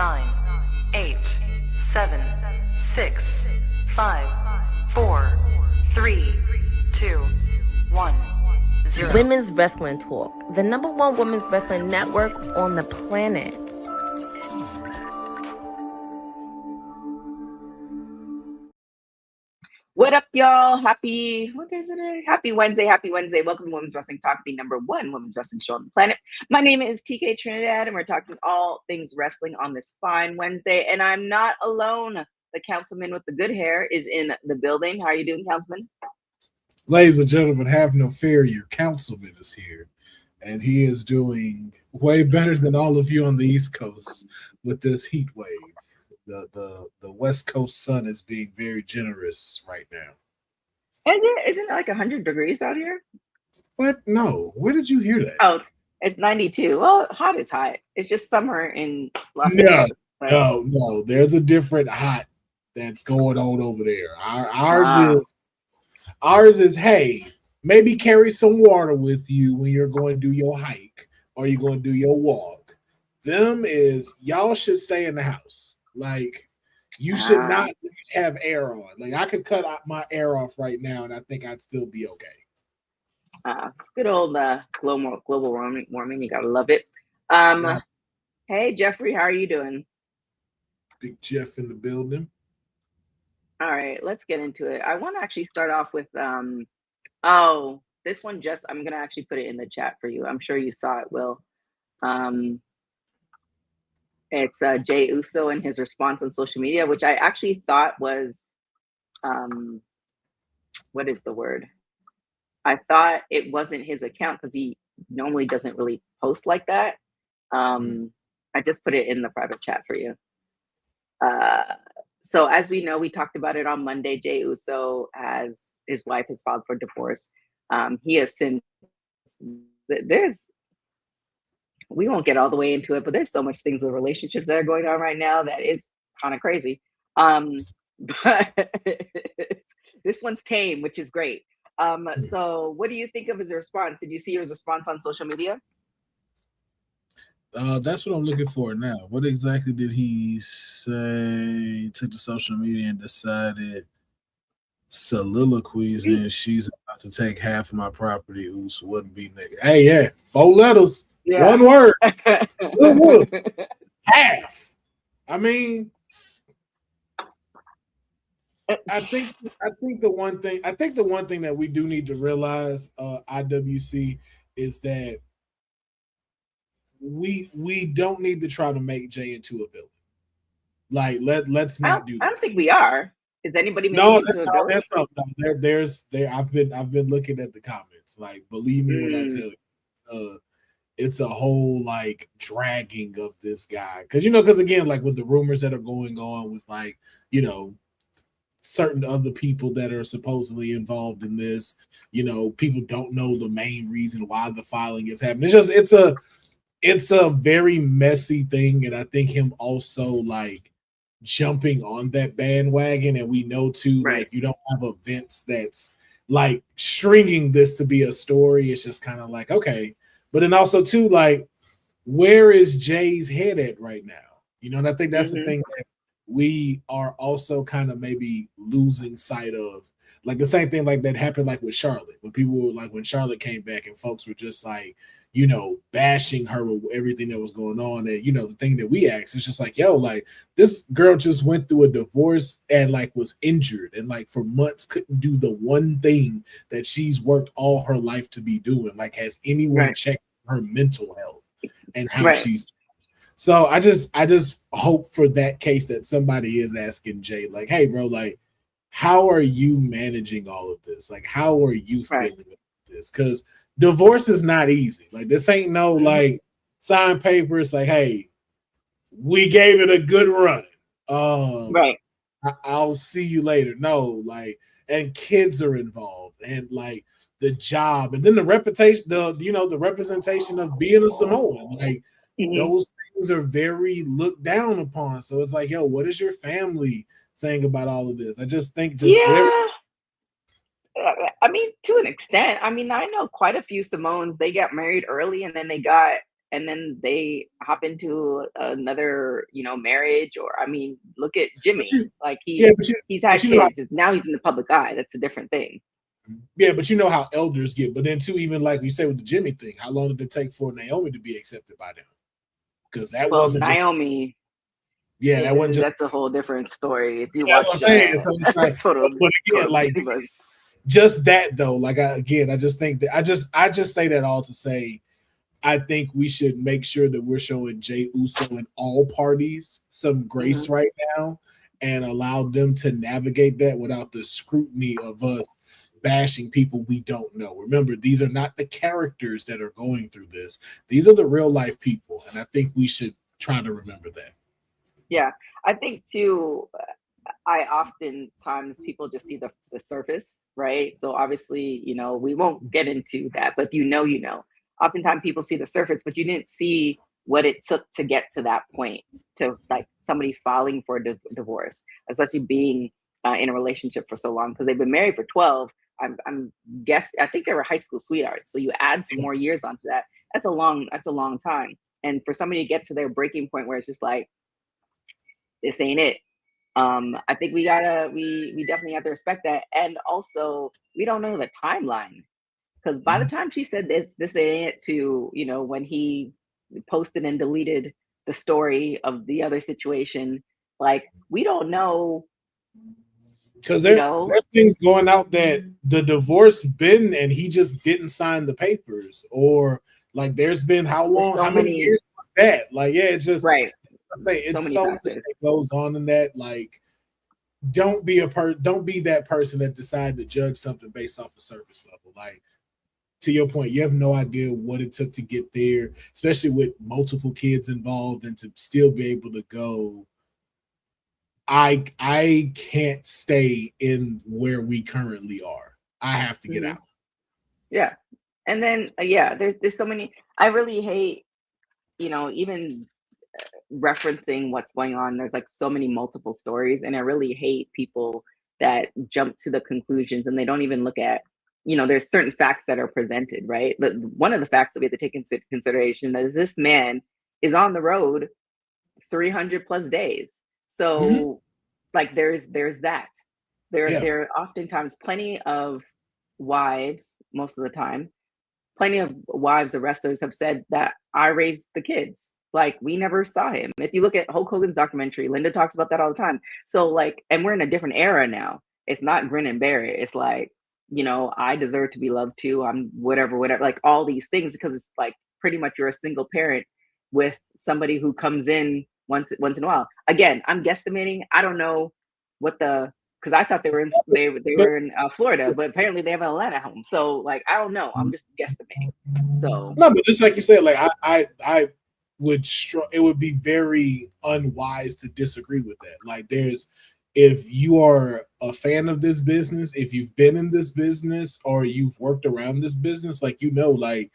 9, 8, 7, 6, 5, 4, 3, 2, 1, 0. Women's Wrestling Talk, the #1 women's wrestling network on the planet. What up, y'all? Happy Wednesday. Welcome to Women's Wrestling Talk, the #1 women's wrestling show on the planet. My name is TK Trinidad, and we're talking all things wrestling on this fine Wednesday. And I'm not alone. The councilman with the good hair is in the building. How are you doing, councilman? Ladies and gentlemen, have no fear. Your councilman is here, and he is doing way better than all of you on the East Coast with this heat wave. The West Coast sun is being very generous right now. Isn't it like 100 degrees out here? What? No. Where did you hear that? Oh, it's 92. Well, hot is hot. It's just summer in Los No, Angeles. no. There's a different hot that's going on over there. Ours is, hey, maybe carry some water with you when you're going to do your hike or you're going to do your walk. Them is, y'all should stay in the house. Like, you should not have air on. Like, I could cut out my air off right now, and I think I'd still be okay. Good old global warming. You gotta love it. Hey, Jeffrey, how are you doing? Big Jeff in the building. All right, let's get into it. I want to actually start off with this one. I'm gonna actually put it in the chat for you. I'm sure you saw it, Will. It's Jey Uso and his response on social media, which I actually thought was, what is the word? I thought it wasn't his account because he normally doesn't really post like that. I just put it in the private chat for you. So as we know, we talked about it on Monday. Jey Uso, his wife has filed for divorce. He has since, we won't get all the way into it, but there's so much things with relationships that are going on right now that is kind of crazy. But this one's tame, which is great. So what do you think of his response? Did you see his response on social media? That's what I'm looking for now. What exactly did he say? He took to social media and decided soliloquies and she's about to take half of my property. Oos wouldn't be nigga. Hey, yeah, 4 letters. Yeah. 1 word. Half. I mean, I think the one thing that we do need to realize, IWC, is that we don't need to try to make Jey into a villain. Like, let's not do that. I don't think we are. Is anybody making into a villain? That's not. No, I've been looking at the comments. Like, believe me when I tell you, it's a whole like dragging of this guy because again, like with the rumors that are going on with like certain other people that are supposedly involved in this, people don't know the main reason why the filing is happening. It's a very messy thing, and I think him also like jumping on that bandwagon, and we know too, right, like you don't have events that's like stringing this to be a story. It's just kind of like, okay. But then also too, like, where is Jay's head at right now? And I think that's the thing that we are also kind of maybe losing sight of. Like the same thing like that happened like with Charlotte, when people were like, when Charlotte came back and folks were just like, bashing her with everything that was going on. And, the thing that we asked is just like, yo, like this girl just went through a divorce and like was injured and like for months couldn't do the one thing that she's worked all her life to be doing. Like, has anyone checked her mental health and how she's doing? So I just hope for that case that somebody is asking Jey, like, hey, bro, like, how are you managing all of this? Like, how are you feeling about this? Because divorce is not easy. Like, this ain't no like sign papers like, hey, we gave it a good run. I'll see you later. No, like, and kids are involved, and like the job, and then the reputation, the representation of being a Samoan. Like, those things are very looked down upon. So it's like, yo, what is your family saying about all of this? I just think I mean, to an extent. I mean, I know quite a few Samoans, they got married early and then they got and then they hop into another, marriage. Or I mean, look at Jimmy. He's had kids. Now he's in the public eye. That's a different thing. Yeah, but you know how elders get. But then too, even like you say with the Jimmy thing, how long did it take for Naomi to be accepted by them? Because that wasn't Naomi. That wasn't just. That's a whole different story. If you that's watch what I'm saying. So it's like, but again, just that though. Like I just think that I just say that all to say, I think we should make sure that we're showing Jey Uso and all parties some grace right now, and allow them to navigate that without the scrutiny of us bashing people we don't know. Remember, these are not the characters that are going through this. These are the real life people. And I think we should try to remember that. Yeah. I think too, I oftentimes people just see the surface, right? So obviously, we won't get into that, but oftentimes people see the surface, but you didn't see what it took to get to that point, to like somebody filing for a divorce, especially being in a relationship for so long, because they've been married for 12. I think they were high school sweethearts. So you add some more years onto that. That's a long time. And for somebody to get to their breaking point where it's just like, this ain't it. I think we definitely have to respect that. And also, we don't know the timeline, because by the time she said this ain't it, to when he posted and deleted the story of the other situation, like, we don't know. Because there's things going out that the divorce been, and he just didn't sign the papers, or like there's been how many years was that? Like, yeah, it's just right. I say it's so much that goes on in that. Like, don't be that person that decided to judge something based off a surface level. Like, to your point, you have no idea what it took to get there, especially with multiple kids involved, and to still be able to go, I can't stay in where we currently are. I have to get out. Yeah. And then, there's so many, I really hate, even referencing what's going on. There's like so many multiple stories, and I really hate people that jump to the conclusions and they don't even look at, there's certain facts that are presented, right? But one of the facts that we have to take into consideration is this man is on the road 300 plus days. So like there's that. There are oftentimes plenty of wives, most of the time, plenty of wives of wrestlers have said that I raised the kids. Like, we never saw him. If you look at Hulk Hogan's documentary, Linda talks about that all the time. So like, and we're in a different era now. It's not grin and bear it. It's like, I deserve to be loved too. I'm whatever, like all these things, because it's like pretty much you're a single parent with somebody who comes in once in a while. Again, I'm guesstimating. I don't know what because I thought they were in Florida, but apparently they have an Atlanta home. So like, I don't know. I'm just guesstimating. So no, but just like you said, like I it would be very unwise to disagree with that. Like, if you are a fan of this business, if you've been in this business or you've worked around this business, like, like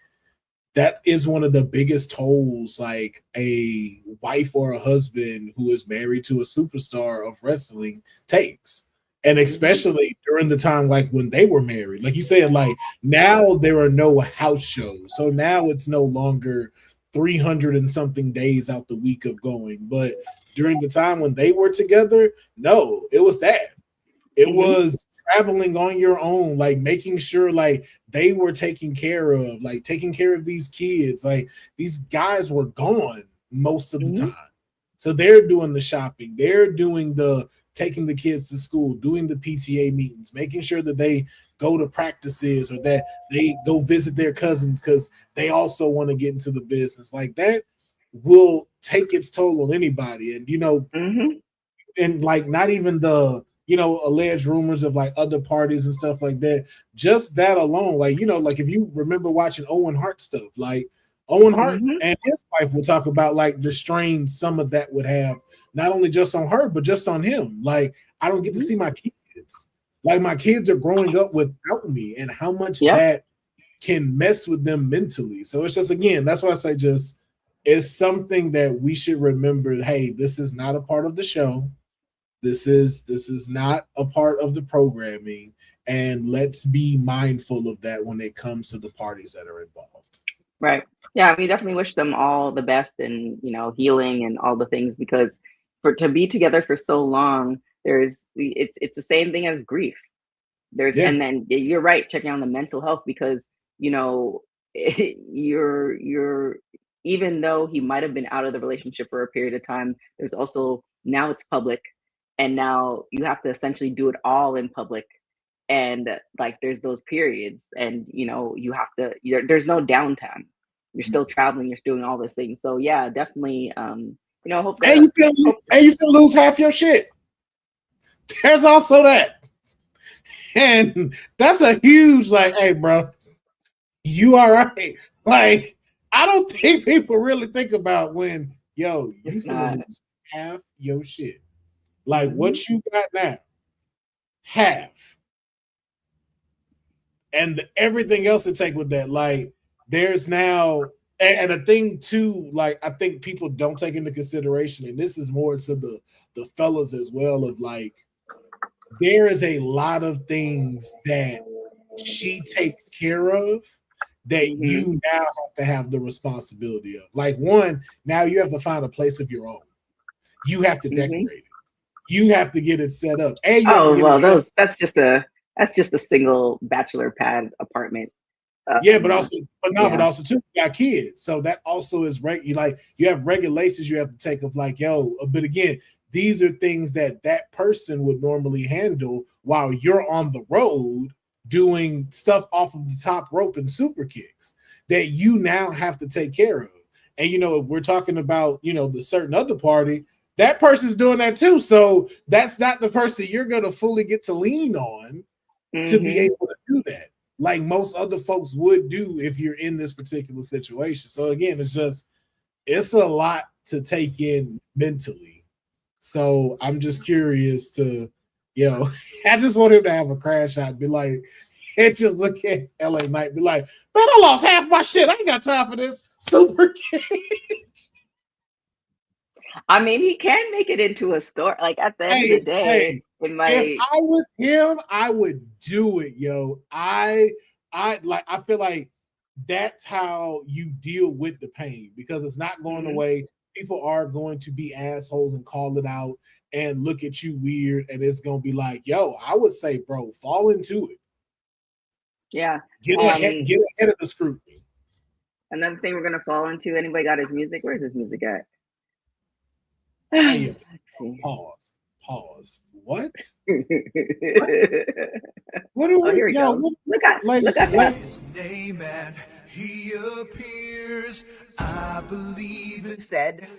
that is one of the biggest tolls like a wife or a husband who is married to a superstar of wrestling takes. And especially during the time, like when they were married, like you said, like now there are no house shows. So now it's no longer 300 and something days out the week of going. But during the time when they were together, no, it was that. It was traveling on your own, like making sure like they were taking care of these kids. Like, these guys were gone most of the time. So they're doing the shopping, they're doing taking the kids to school, doing the PTA meetings, making sure that they go to practices or that they go visit their cousins because they also want to get into the business. Like, that will take its toll on anybody. And, and like not even the, alleged rumors of like other parties and stuff like that. Just that alone, like, like if you remember watching Owen Hart stuff, like Owen Hart and his wife will talk about like the strain some of that would have, not only just on her, but just on him. Like, I don't get to see my kids. Like, my kids are growing up without me, and how much that can mess with them mentally. So it's just, again, that's why I say it's something that we should remember. Hey, this is not a part of the show. This is not a part of the programming, and let's be mindful of that when it comes to the parties that are involved. Right. Yeah, I mean, definitely wish them all the best and, healing and all the things, because to be together for so long, it's the same thing as grief. Yeah. And then you're right, checking on the mental health, because, you know, you're even though he might have been out of the relationship for a period of time, there's also now it's public, and now you have to essentially do it all in public. And like there's those periods, and you have to, there's no downtime. You're still traveling, you're doing all those things. So yeah, definitely hope And that you can lose half your shit. There's also that. And that's a huge, like, hey, bro, you all right? Like, I don't think people really think about when, you finna lose half your shit. Like, what you got now, half. And everything else to take with that. Like, there's now, and a thing too, like, I think people don't take into consideration, and this is more to the fellas as well, of like, there is a lot of things that she takes care of that you now have to have the responsibility of. Like, one, now you have to find a place of your own. You have to decorate it. You have to get it set up. And you have to get it set up. that's just a single bachelor pad apartment. But also too, you got kids, so that also is right. You have regulations you have to take of like, but again, these are things that person would normally handle while you're on the road doing stuff off of the top rope and super kicks that you now have to take care of. And if we're talking about the certain other party, that person's doing that too. So that's not the person you're going to fully get to lean on to be able to do that, like most other folks would do if you're in this particular situation. So again, it's a lot to take in mentally. So I'm just curious to, I just want him to have a crash out and be like, and just look at LA Knight, be like, man, I lost half my shit. I ain't got time for this super kick. I mean, he can make it into a story. Like at the end of the day, if I was him, I would do it, yo. I feel like that's how you deal with the pain, because it's not going away. People are going to be assholes and call it out and look at you weird, and it's gonna be like, yo, I would say, bro, fall into it. Yeah. Get ahead of the scrutiny. Another thing we're gonna fall into. Anybody got his music? Where's his music at? Let's see. Pause. What? What are we? Here we go. Look at his name and he appears. I believe it said.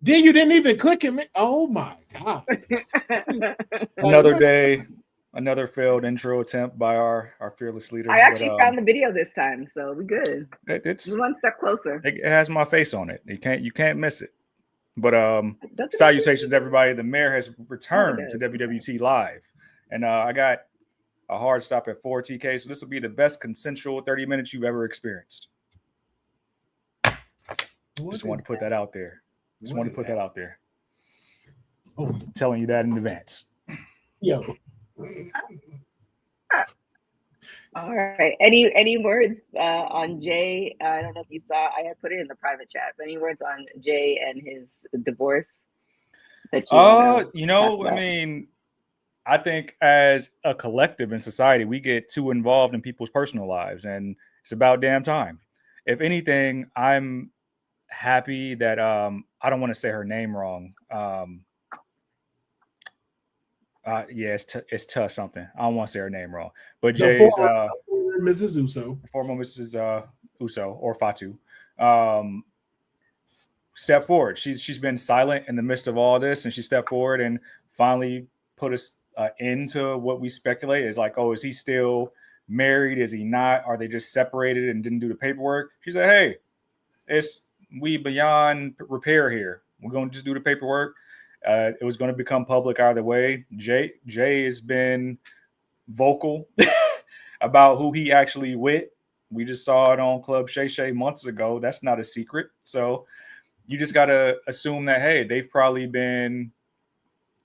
Then you didn't even click him. Oh my god! Another day, another failed intro attempt by our fearless leader. I actually found the video this time, so we're good. It's one step closer. It has my face on it. You can't miss it. But salutations, everybody. The mayor has returned to WWT live, and I got a hard stop at 4 TK. So this will be the best consensual 30 minutes you've ever experienced. Just want to put that out there. That out there. Oh, I'm telling you that in advance. Yo. All right. Any words on Jay? I don't know if you saw. I had put it in the private chat. But any words on Jay and his divorce? I mean, I think as a collective in society, we get too involved in people's personal lives, and it's about damn time. If anything, I'm happy that I don't want to say her name wrong. It's Tuss something. I don't want to say her name wrong. But Jay's Mrs. Uso. Former Mrs. Uso or Fatu. Step forward. She's been silent in the midst of all this, and she stepped forward and finally put us into what we speculate is like, oh, is he still married? Is he not? Are they just separated and didn't do the paperwork? She said, hey, we beyond repair here. We're going to just do the paperwork. It was going to become public either way. Jay has been vocal about who he actually with. We just saw it on Club Shay Shay months ago. That's not a secret. So you just got to assume that, hey, they've probably been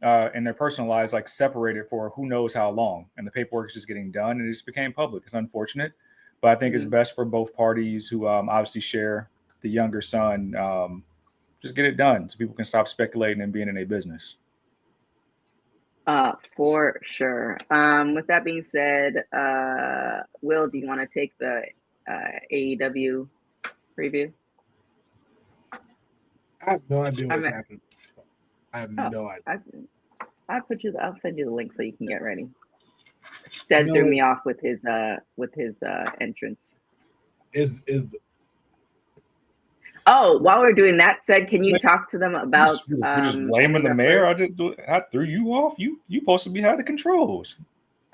in their personal lives, like separated for who knows how long, and the paperwork is just getting done, and it just became public. It's unfortunate, but I think it's best for both parties who obviously share the younger son. Just get it done so people can stop speculating and being in a business. For sure. With that being said, Will, do you want to take the AEW preview? I have no idea what's happening. I have no idea. I'll send you the link so you can get ready. Seth threw me off with his entrance. Oh, while we're doing that, said, can you talk to them about you're just blaming the mayor? I threw you off. You supposed to be behind the controls.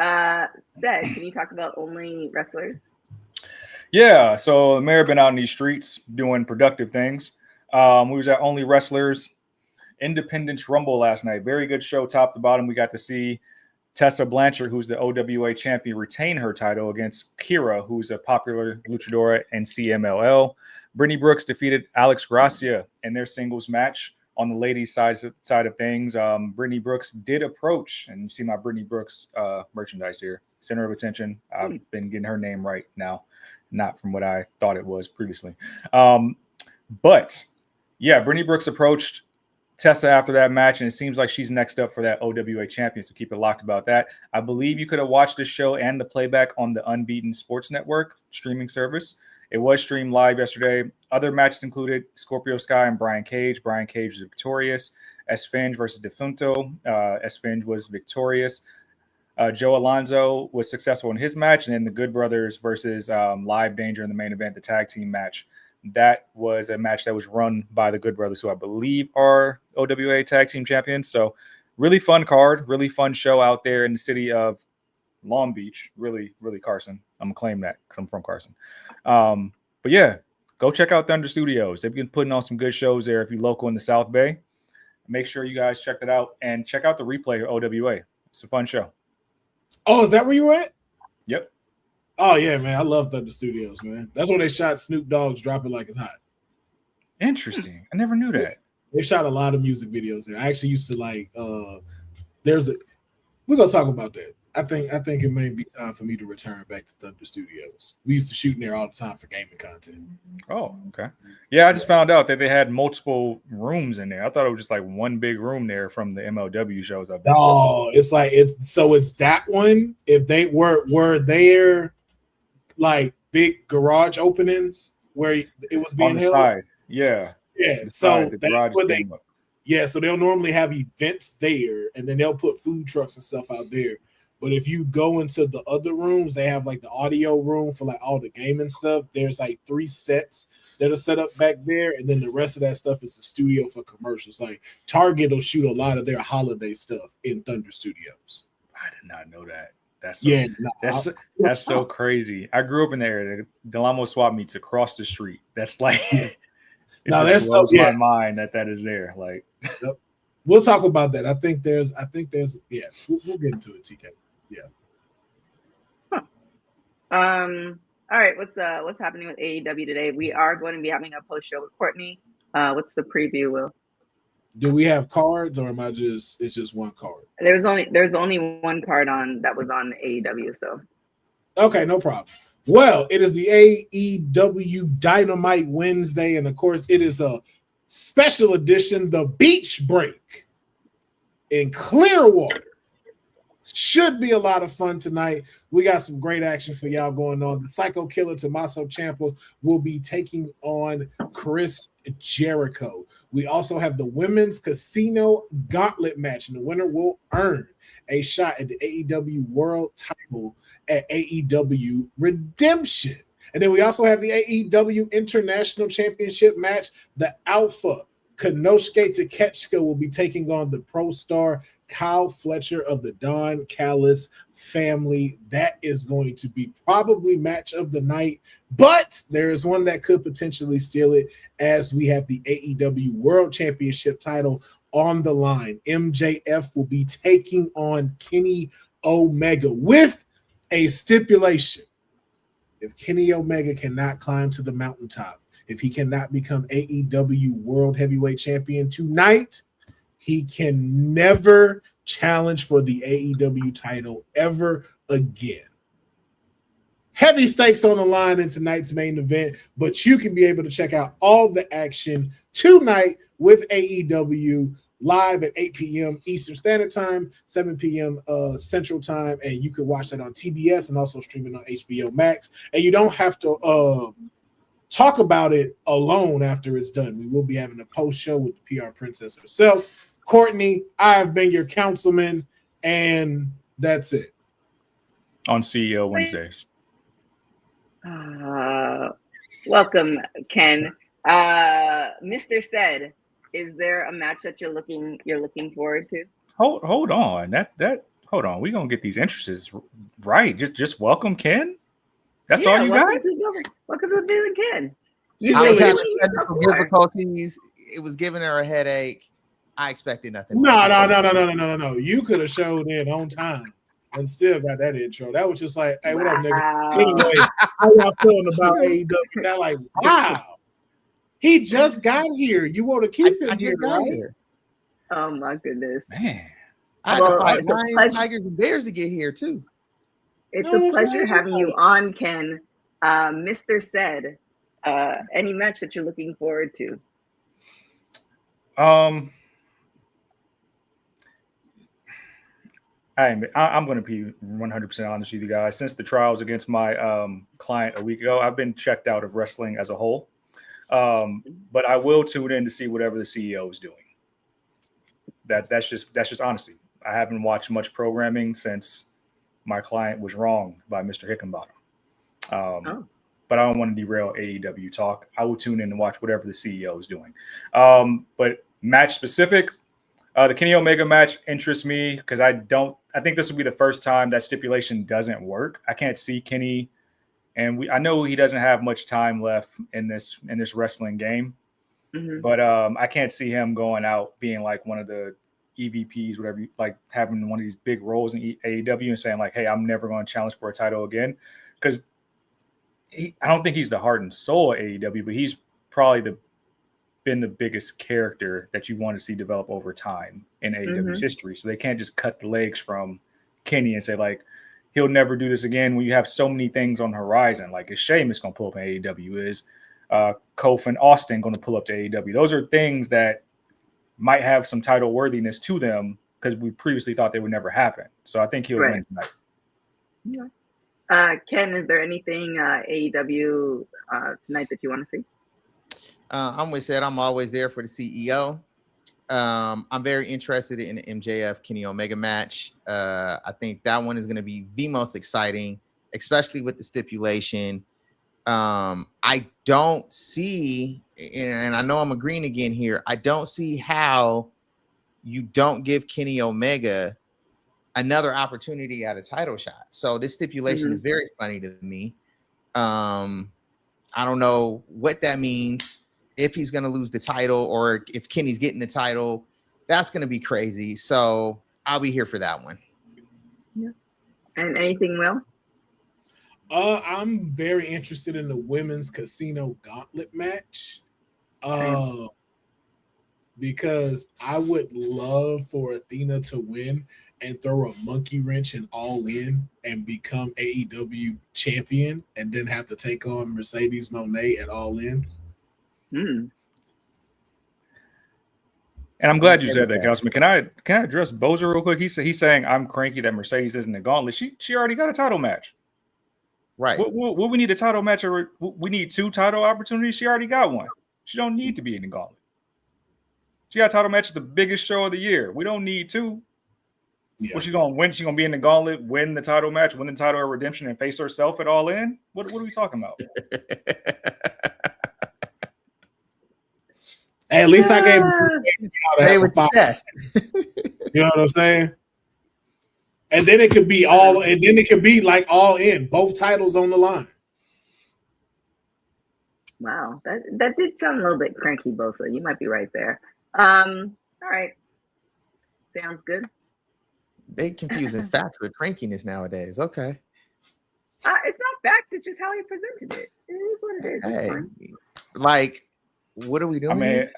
Said, can you talk about only wrestlers? Yeah, so the mayor been out in these streets doing productive things. We was at Only Wrestlers Independence Rumble last night. Very good show, top to bottom. We got to see Tessa Blanchard, who's the OWA champion, retain her title against Kira, who's a popular luchadora in CMLL. Brittany Brooks defeated Alex Gracia in their singles match. On the ladies' side of things, Brittany Brooks did approach, and you see my Brittany Brooks merchandise here, center of attention. I've been getting her name right now, not from what I thought it was previously. But yeah, Brittany Brooks approached Tessa after that match, and it seems like she's next up for that OWA champion, so keep it locked about that. I believe you could have watched this show and the playback on the Unbeaten Sports Network streaming service. It was streamed live yesterday. Other matches included Scorpio Sky and Brian Cage. Brian Cage was victorious. Esfinge versus Defunto. Esfinge was victorious. Joe Alonzo was successful in his match, and then the Good Brothers versus Live Danger in the main event, the tag team match. That was a match that was run by the Good Brothers, who I believe are OWA tag team champions. So really fun card, really fun show out there in the city of Long Beach. Really, really Carson. I'm going to claim that because I'm from Carson. But yeah, go check out Thunder Studios. They've been putting on some good shows there. If you're local in the South Bay, make sure you guys check that out and check out the replay of OWA. It's a fun show. Oh, is that where you were at? Yep. Oh, yeah, man. I love Thunder Studios, man. That's where they shot Snoop Dogg's Drop It Like It's Hot. Interesting. I never knew that. They shot a lot of music videos there. I actually used to like we're gonna talk about that. I think it may be time for me to return back to Thunder Studios. We used to shoot in there all the time for gaming content. Oh, okay. Yeah, I just found out that they had multiple rooms in there. I thought it was just like one big room there from the MLW shows. Oh, it's that one. If they were there, like big garage openings where it was being on the held. side. Yeah. So that's what they. Yeah, so they'll normally have events there, and then they'll put food trucks and stuff out there. But if you go into the other rooms, they have like the audio room for like all the gaming stuff. There's like 3 sets that are set up back there, and then the rest of that stuff is the studio for commercials. Like Target will shoot a lot of their holiday stuff in Thunder Studios. I did not know that. That's so crazy. I grew up in the area. The Del Amo swap meets across the street. That's like it blows my mind that is there. Like we'll talk about that. I think there's we'll get into it, TK. Yeah. All right, what's happening with AEW today? We are going to be having a post show with Courtney. What's the preview, Will? Do we have cards, or it's just one card? There's only one card that was on AEW, so okay, no problem. Well, it is the AEW Dynamite Wednesday, and of course, it is a special edition, the Beach Break in Clearwater. Should be a lot of fun tonight. We got some great action for y'all going on. The Psycho Killer Tommaso Ciampa will be taking on Chris Jericho. We also have the Women's Casino Gauntlet match, and the winner will earn a shot at the AEW World Title at AEW Redemption. And then we also have the AEW International Championship match. The Alpha Konosuke Takeshita will be taking on the Pro Star Kyle Fletcher of the Don Callis family. That is going to be probably match of the night, but there is one that could potentially steal it, as we have the AEW World Championship title on the line. MJF will be taking on Kenny Omega with a stipulation. If Kenny Omega cannot climb to the mountaintop, if he cannot become AEW World Heavyweight Champion tonight, he can never challenge for the AEW title ever again. Heavy stakes on the line in tonight's main event, but you can be able to check out all the action tonight with AEW live at 8 p.m. Eastern Standard Time, 7 p.m. Central Time, and you can watch that on TBS and also streaming on HBO Max. And you don't have to talk about it alone after it's done. We will be having a post show with the PR princess herself. Courtney, I have been your councilman, and that's it. On CEO Wednesdays. Welcome, Ken. Mr. Said, is there a match that you're looking forward to? Hold on. That hold on. We're gonna get these entrances right. Just welcome Ken. That's all you got? Welcome to Daily Ken. I was having technical difficulties. It was giving her a headache. I expected nothing. No. You could have showed in on time and still got that intro. That was just like, hey, what up, nigga? Anyway, how y'all feeling about AEW? They're like, wow, he just got here. You want to keep him here, right? Oh my goodness, man! I had to fight lions, tigers, and bears to get here too. It's a pleasure having you on, Ken. Mr. Said, any match that you're looking forward to? I'm going to be 100% honest with you guys. Since the trials against my client a week ago, I've been checked out of wrestling as a whole. But I will tune in to see whatever the CEO is doing. That's just honesty. I haven't watched much programming since my client was wronged by Mr. Hickenbottom. But I don't want to derail AEW talk. I will tune in and watch whatever the CEO is doing. But match specific, the Kenny Omega match interests me because I think this will be the first time that stipulation doesn't work. I can't see Kenny, and I know he doesn't have much time left in this wrestling game. Mm-hmm. But I can't see him going out being like one of the EVPs, whatever, like having one of these big roles in AEW and saying like, hey, I'm never going to challenge for a title again. Because I don't think he's the heart and soul of AEW, but he's probably been the biggest character that you want to see develop over time in AEW's history. So they can't just cut the legs from Kenny and say like, he'll never do this again when you have so many things on the horizon. Like is Sheamus going to pull up in AEW? Is Kofi and Austin going to pull up to AEW? Those are things that might have some title worthiness to them because we previously thought they would never happen. So I think he'll win tonight. Yeah. Ken, is there anything AEW tonight that you want to see? I'm with Said. I'm always there for the CEO. I'm very interested in the MJF Kenny Omega match. I think that one is going to be the most exciting, especially with the stipulation. I don't see, and I know I'm agreeing again here, I don't see how you don't give Kenny Omega another opportunity at a title shot. So this stipulation is very funny to me. I don't know what that means, if he's going to lose the title or if Kenny's getting the title. That's going to be crazy. So I'll be here for that one. Yeah. And anything, Will? I'm very interested in the women's casino gauntlet match. Because I would love for Athena to win and throw a monkey wrench and All In and become AEW champion and then have to take on Mercedes Moné at All In. And I'm glad you said that, Councilman. Can I address Bozer real quick? He's saying I'm cranky that Mercedes isn't the gauntlet. She already got a title match. Right. What we need a title match, or we need 2 title opportunities. She already got one. She don't need to be in the gauntlet. She got a title match, the biggest show of the year. We don't need 2. Yeah. What she gonna win? She gonna be in the gauntlet, win the title match, win the title of redemption, and face herself at All In? What are we talking about? Hey, at least I gave they were best. You know what I'm saying? And then it could be like All In, both titles on the line. Wow, that did sound a little bit cranky, Bosa. You might be right there. All right, sounds good. They confusing facts with crankiness nowadays. Okay. It's not facts. It's just how he presented it. It is what it is. Hey, like, what are we doing? I mean,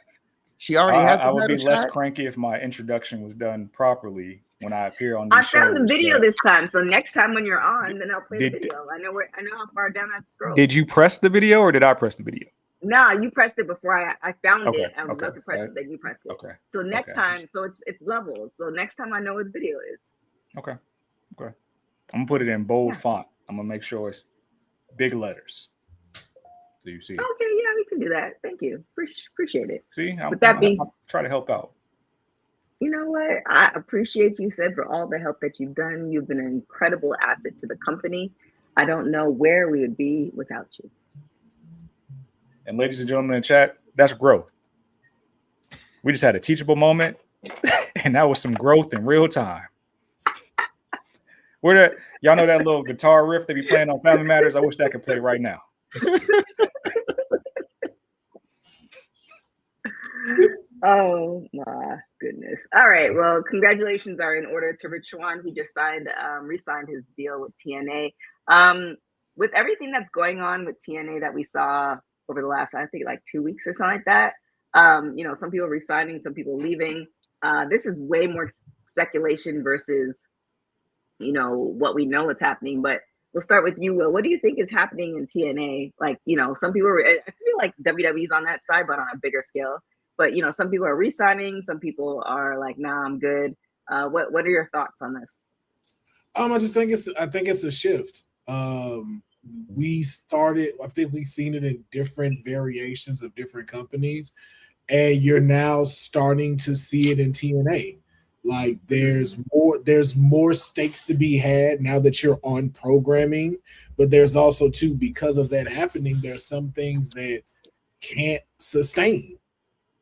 She already has I the would be title less shot? cranky if my introduction was done properly when I appear on I these found the shows, video but this time, so next time when you're on, then I'll play the did video. I know how far down that scroll. did you press the video or did I press the video? Nah, you pressed it before I found Okay, it. I was about okay, to press it, then you pressed it. okay, So next okay, time, so it's levels. So next time I know what the video is. okay. I'm gonna put it in bold Yeah. font. I'm gonna make sure it's big letters, so you see. Okay, yeah, we can do that. Thank you. Appreciate it. See, With that being, I'll try to help out. you know what? I appreciate you, Sid, for all the help that you've done. You've been an incredible asset to the company. I don't know where we would be without you. And ladies and gentlemen in the chat, that's growth. We just had a teachable moment, and that was some growth in real time. Y'all know that little guitar riff they be playing on Family Matters? I wish that could play right now. Oh my goodness. All right. Well, congratulations are in order to Rich Swann. He just re-signed his deal with TNA. With everything that's going on with TNA that we saw over the last, I think, like 2 weeks or something like that. Some people resigning, some people leaving. This is way more speculation versus, what we know is happening. But we'll start with you, Will. What do you think is happening in TNA? Like, some people I feel like WWE's on that side, but on a bigger scale. But some people are resigning, some people are like, nah, I'm good. What are your thoughts on this? I think it's a shift. I think we've seen it in different variations of different companies, and you're now starting to see it in TNA. Like there's more stakes to be had now that you're on programming, but there's also too, because of that happening, there's some things that can't sustain.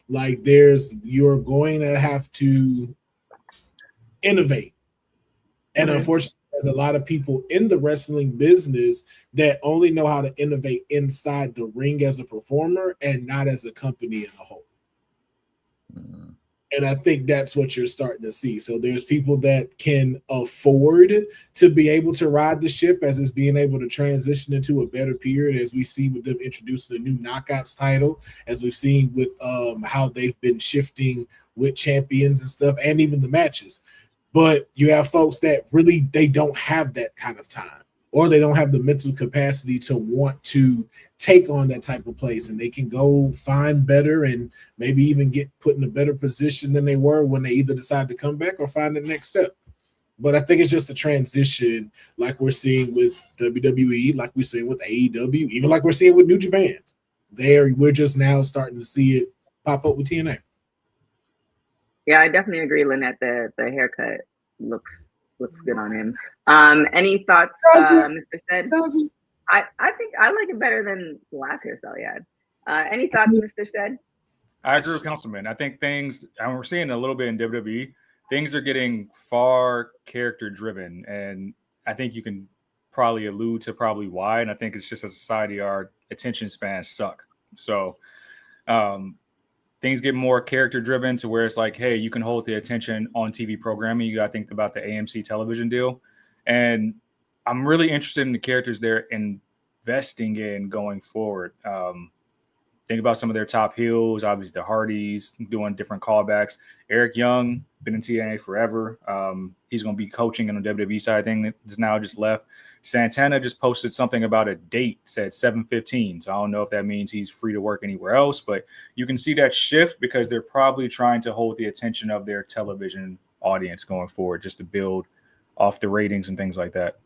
Like you're going to have to innovate. And unfortunately, there's a lot of people in the wrestling business that only know how to innovate inside the ring as a performer and not as a company in a whole. And I think that's what you're starting to see. So there's people that can afford to be able to ride the ship as it's being able to transition into a better period, as we see with them introducing a new Knockouts title, as we've seen with how they've been shifting with champions and stuff, and even the matches. But you have folks that really, they don't have that kind of time, or they don't have the mental capacity to want to take on that type of place, and they can go find better and maybe even get put in a better position than they were when they either decide to come back or find the next step. But I think it's just a transition, like we're seeing with WWE, like we're seeing with AEW, even like we're seeing with New Japan. We're just now starting to see it pop up with TNA. Yeah, I definitely agree, Lynette. The haircut looks good on him. Any thoughts, Mr. Said? I think I like it better than the last hairstyle he had. Any thoughts, Mr. Said? I agree with Councilman. I think and we're seeing a little bit in WWE, things are getting far character driven. And I think you can probably allude to probably why. And I think it's just a society, our attention spans suck. So things get more character driven to where it's like, hey, you can hold the attention on TV programming. You got to think about the AMC television deal. And I'm really interested in the characters they're investing in going forward. Think about some of their top heels, obviously the Hardys doing different callbacks. Eric Young, been in TNA forever. He's going to be coaching on the WWE side thing that's now just left. Santana just posted something about a date, said 7/15. So I don't know if that means he's free to work anywhere else, but you can see that shift because they're probably trying to hold the attention of their television audience going forward, just to build off the ratings and things like that.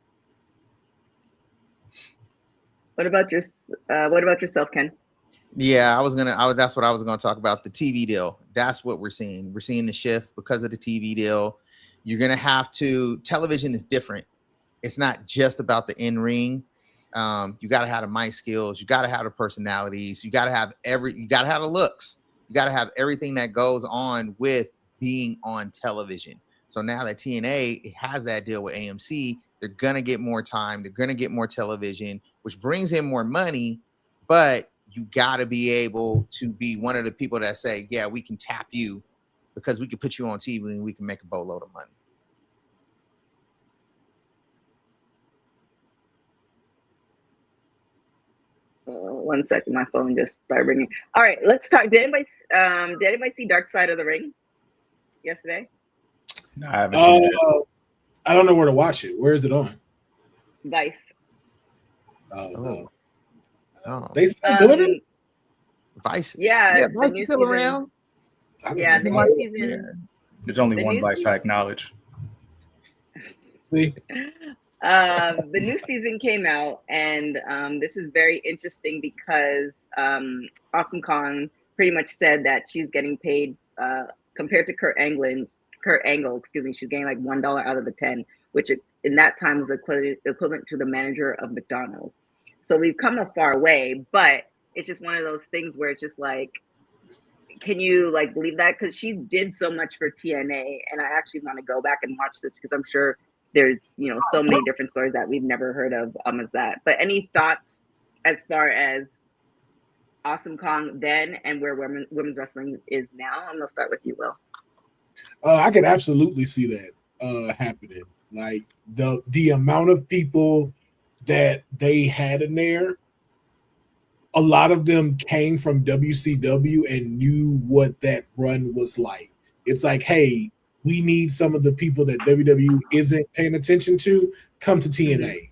What about yourself, Ken? Yeah, that's what I was gonna talk about. The TV deal. That's what we're seeing. We're seeing the shift because of the TV deal. You're gonna have to. Television is different. It's not just about the in-ring. You gotta have the mic skills. You gotta have the personalities. You gotta have the looks. You gotta have everything that goes on with being on television. So now that TNA has that deal with AMC, they're gonna get more time. They're gonna get more television, which brings in more money, but you got to be able to be one of the people that say, yeah, we can tap you because we can put you on TV and we can make a boatload of money. 1 second, my phone just started ringing. All right, let's talk. Did anybody see Dark Side of the Ring yesterday? No, I haven't seen it. I don't know where to watch it. Where is it on? Vice. Oh, no. Oh. They still doing it? Vice. Yeah, Vice is still around. Yeah, the new season. There's only the one new Vice season- I acknowledge. See? The new season came out, and this is very interesting because Awesome Kong pretty much said that she's getting paid compared to Kurt Angle, excuse me, she's getting like $1 out of the 10, which in that time was equivalent to the manager of McDonald's. So we've come a far way, but it's just one of those things where it's just like, can you like believe that? Because she did so much for TNA, and I actually want to go back and watch this because I'm sure there's so many different stories that we've never heard of as that. But any thoughts as far as Awesome Kong then and where women's wrestling is now? I'm gonna start with you, Will. I could absolutely see that happening. Like the amount of people that they had in there, a lot of them came from WCW and knew what that run was like. It's like, hey, we need some of the people that WWE isn't paying attention to come to TNA. Mm-hmm.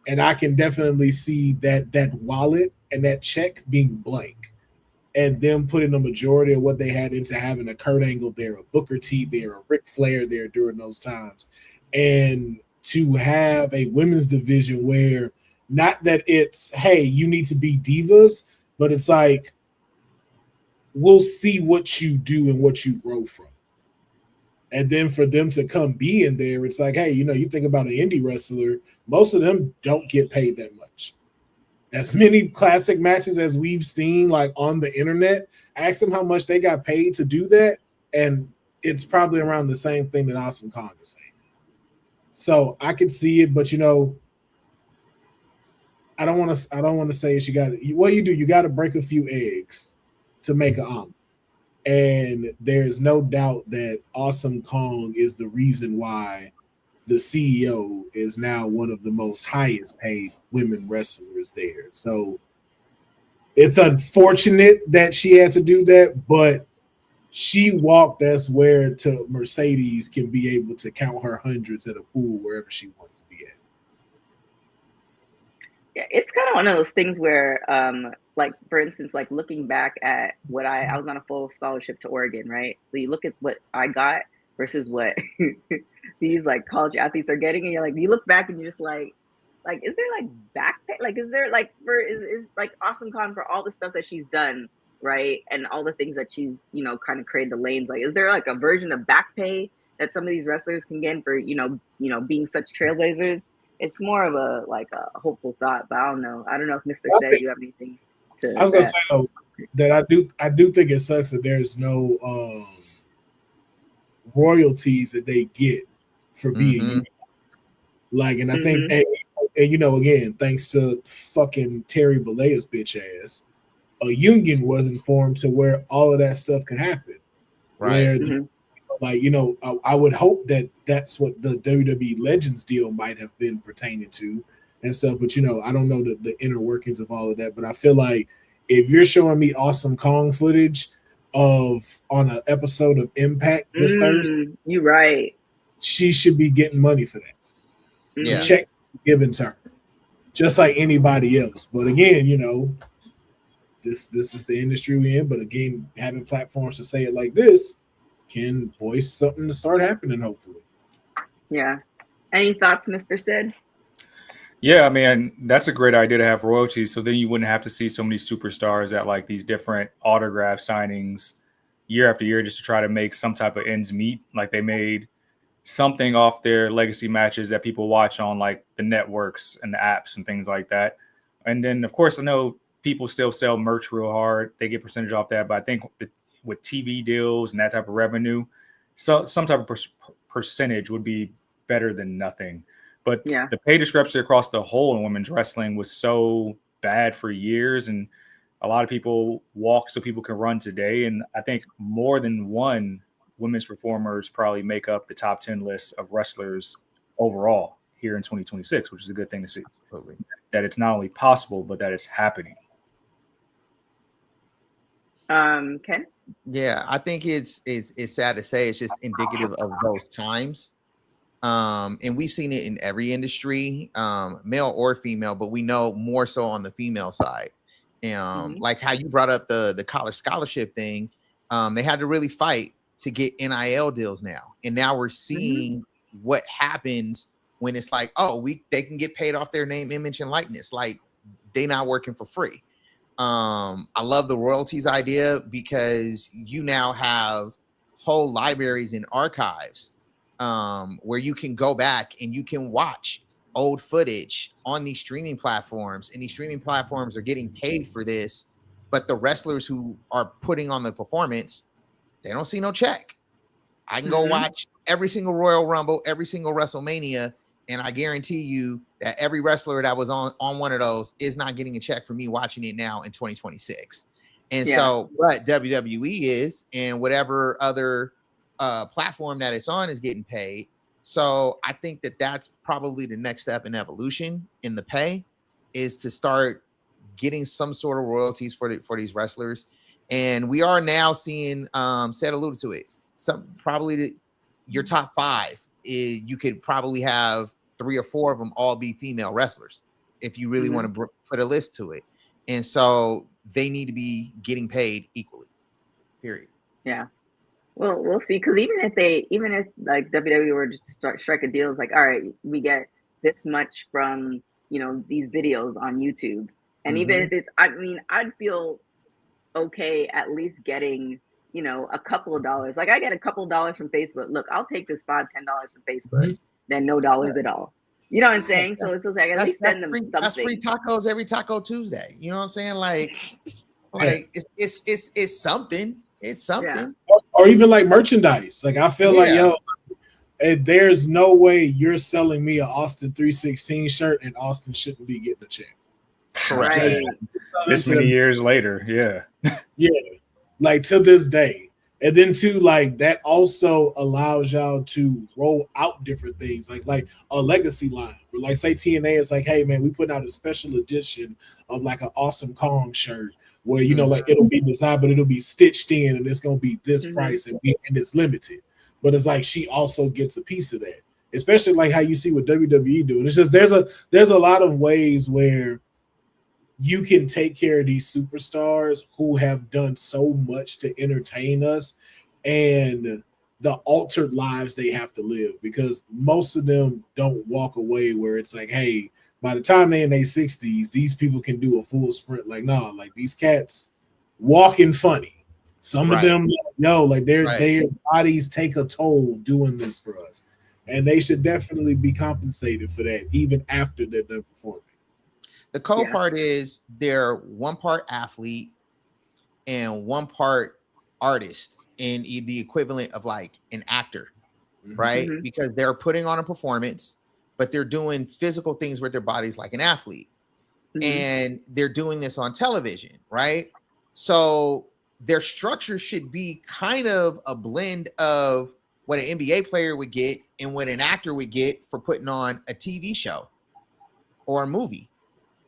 And I can definitely see that wallet and that check being blank, and them putting the majority of what they had into having a Kurt Angle there, a Booker T there, a Ric Flair there during those times. And to have a women's division where not that it's, hey, you need to be divas, but it's like, we'll see what you do and what you grow from. And then for them to come be in there, it's like, hey, you think about an indie wrestler, most of them don't get paid that much. As many classic matches as we've seen like on the internet, ask them how much they got paid to do that, and it's probably around the same thing that Awesome Kong is saying. So I could see it, but I don't want to say it's you got to break a few eggs to make an omelet. And there's no doubt that Awesome Kong is the reason why the CEO is now one of the most highest paid women wrestlers there. So it's unfortunate that she had to do that, but she walked us where to Mercedes can be able to count her hundreds at a pool wherever she wants to be at. Yeah, it's kind of one of those things where, like, for instance, like looking back at what I was on a full scholarship to Oregon, right? So you look at what I got versus what these like college athletes are getting, and you're like, you look back and you're just like, is there like back pay? Like, is there like is like Awesome Kong for all the stuff that she's done, right? And all the things that she's, kind of created the lanes. Like, is there like a version of back pay that some of these wrestlers can get for, being such trailblazers? It's more of a hopeful thought, but I don't know. I don't know if Mr. said you have anything to. I was gonna say though that I do think it sucks that there's no royalties that they get for being unionized. Like, and I think again, thanks to fucking Terry Bollea's bitch ass, a union wasn't formed to where all of that stuff could happen. Right. Where I would hope that that's what the WWE Legends deal might have been pertaining to and stuff. But, I don't know the inner workings of all of that. But I feel like if you're showing me Awesome Kong footage on an episode of Impact this Thursday, you're right. She should be getting money for that. Yeah. Checks given to her, just like anybody else. But again, this is the industry we're in. But again, having platforms to say it like this can voice something to start happening, hopefully. Yeah. Any thoughts, Mr. Sid? Yeah, I mean, that's a great idea to have royalties. So then you wouldn't have to see so many superstars at like these different autograph signings year after year just to try to make some type of ends meet. Like they made something off their legacy matches that people watch on like the networks and the apps and things like that. And then, of course, I know people still sell merch real hard. They get percentage off that. But I think with TV deals and that type of revenue, so some type of percentage would be better than nothing. But the pay discrepancy across the whole in women's wrestling was so bad for years. And a lot of people walk so people can run today. And I think more than one women's performers probably make up the top 10 list of wrestlers overall here in 2026, which is a good thing to see. Absolutely. That it's not only possible, but that it's happening. Ken? Yeah, I think it's sad to say it's just indicative of those times. And we've seen it in every industry, male or female, but we know more so on the female side. Like how you brought up the college scholarship thing, they had to really fight to get NIL deals now. And now we're seeing what happens when it's like, oh, they can get paid off their name, image, and likeness. Like they not working for free. I love the royalties idea because you now have whole libraries and archives where you can go back and you can watch old footage on these streaming platforms, and these streaming platforms are getting paid for this, but the wrestlers who are putting on the performance, they don't see no check. I can go watch every single Royal Rumble, every single WrestleMania, and I guarantee you that every wrestler that was on one of those is not getting a check for me watching it now in 2026. And so what WWE is, and whatever other platform that it's on is getting paid. So I think that that's probably the next step in evolution in the pay, is to start getting some sort of royalties for these wrestlers. And we are now seeing, Seth alluded to it, some probably your top 5 is, you could probably have 3 or 4 of them all be female wrestlers if you really want to put a list to it. And so they need to be getting paid equally, period. Yeah. Well, we'll see. Because even if like WWE were to strike a deal, it's like, all right, we get this much from, these videos on YouTube. And even if it's, I'd feel okay at least getting, a couple of dollars. Like I get a couple of dollars from Facebook. Look, I'll take this $5-10 from Facebook, then no dollars at all. You know what I'm saying? So it's like at least send them something. That's free tacos every Taco Tuesday. You know what I'm saying? Like it's something. It's something. Or even like merchandise. Like I feel like there's no way you're selling me an Austin 316 shirt and Austin shouldn't be getting a check. Correct. Right. This many years later, yeah, like to this day. And then too, like that also allows y'all to roll out different things, like a legacy line. Or like say TNA is like, hey man, we put out a special edition of like an Awesome Kong shirt where like it'll be designed, but it'll be stitched in, and it's gonna be this price, and it's limited. But it's like she also gets a piece of that, especially like how you see what WWE doing. It's just there's a lot of ways where you can take care of these superstars who have done so much to entertain us and the altered lives they have to live, because most of them don't walk away where it's like, hey, by the time they're in their 60s, these people can do a full sprint. Like, nah, like these cats walking funny. Some of them, like their bodies take a toll doing this for us. And they should definitely be compensated for that, even after they're done performing. The cool part is they're one part athlete and one part artist, and the equivalent of like an actor, right? Because they're putting on a performance, but they're doing physical things with their bodies like an athlete. And they're doing this on television, right? So their structure should be kind of a blend of what an NBA player would get and what an actor would get for putting on a TV show or a movie.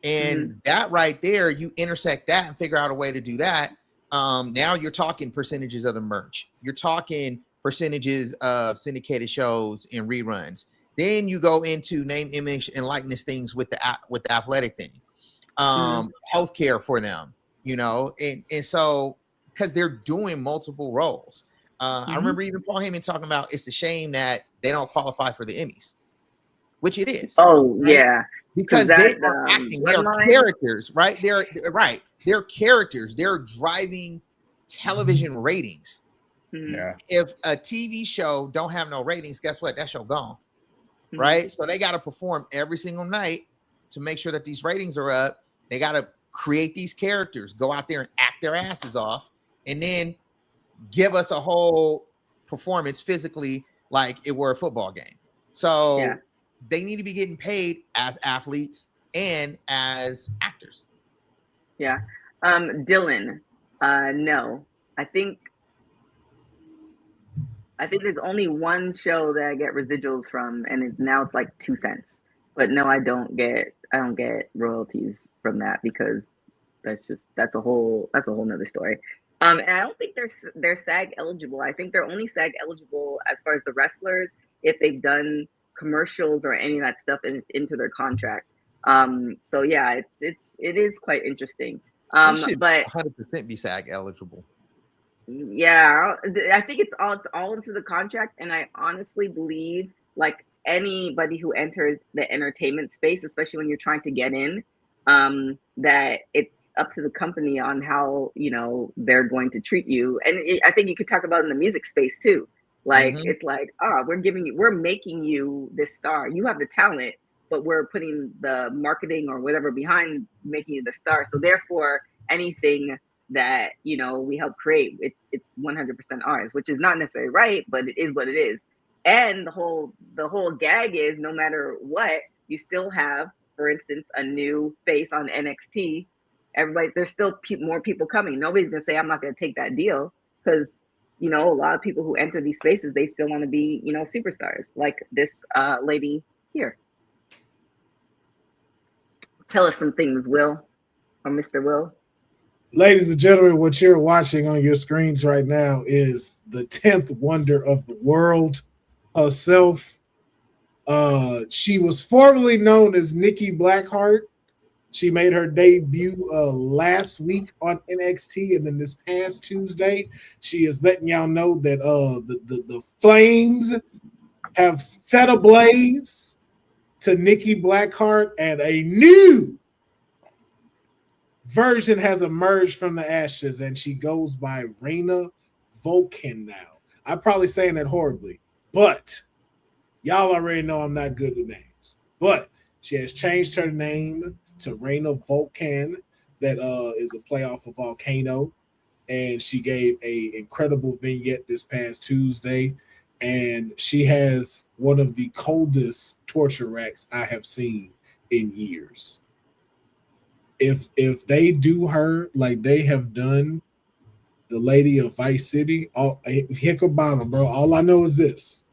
And that right there, you intersect that and figure out a way to do that. Now you're talking percentages of the merch. You're talking percentages of syndicated shows and reruns. Then you go into name, image, and likeness things with the athletic thing, healthcare for them, and so because they're doing multiple roles. I remember even Paul Heyman talking about it's a shame that they don't qualify for the Emmys, which it is. Oh, right? Yeah. Because they are acting, they're characters, right? They're characters. They're driving television ratings. Yeah. If a TV show don't have no ratings, guess what? That show gone, right? So they got to perform every single night to make sure that these ratings are up. They got to create these characters, go out there and act their asses off, and then give us a whole performance physically like it were a football game. So they need to be getting paid as athletes and as actors. Yeah. Dylan, no. I think there's only one show that I get residuals from, and now it's like 2 cents. But no, I don't get royalties from that, because that's a whole nother story. And I don't think they're SAG eligible. I think they're only SAG eligible as far as the wrestlers if they've done commercials or any of that stuff and it's into their contract. So yeah, it is quite interesting. They should But 100% be SAG eligible. yeah, I think it's all into the contract, and I honestly believe like anybody who enters the entertainment space, especially when you're trying to get in, that it's up to the company on how they're going to treat you. And I think you could talk about it in the music space too. Like it's like, we're making you this star. You have the talent, but we're putting the marketing or whatever behind making you the star. So therefore, anything that we help create, it's 100% ours, which is not necessarily right, but it is what it is. And the whole gag is, no matter what, you still have, for instance, a new face on NXT. Everybody, there's still more people coming. Nobody's gonna say I'm not gonna take that deal, because a lot of people who enter these spaces, they still want to be superstars, like this lady here. Tell us some things, Will, or Mr. Will. Ladies and gentlemen, what you're watching on your screens right now is the 10th wonder of the world herself. She was formerly known as Nikki Blackheart. She made her debut last week on NXT, and then this past Tuesday, she is letting y'all know that the flames have set ablaze to Nikki Blackheart, and a new version has emerged from the ashes, and she goes by Raina Volkan now. I'm probably saying that horribly, but y'all already know I'm not good with names. But she has changed her name to Raina Volkan. That is a play off of Volcano, and she gave a incredible vignette this past Tuesday, and she has one of the coldest torture racks I have seen in years. If they do her like they have done the lady of Vice City, hick about them, bro. All I know is this: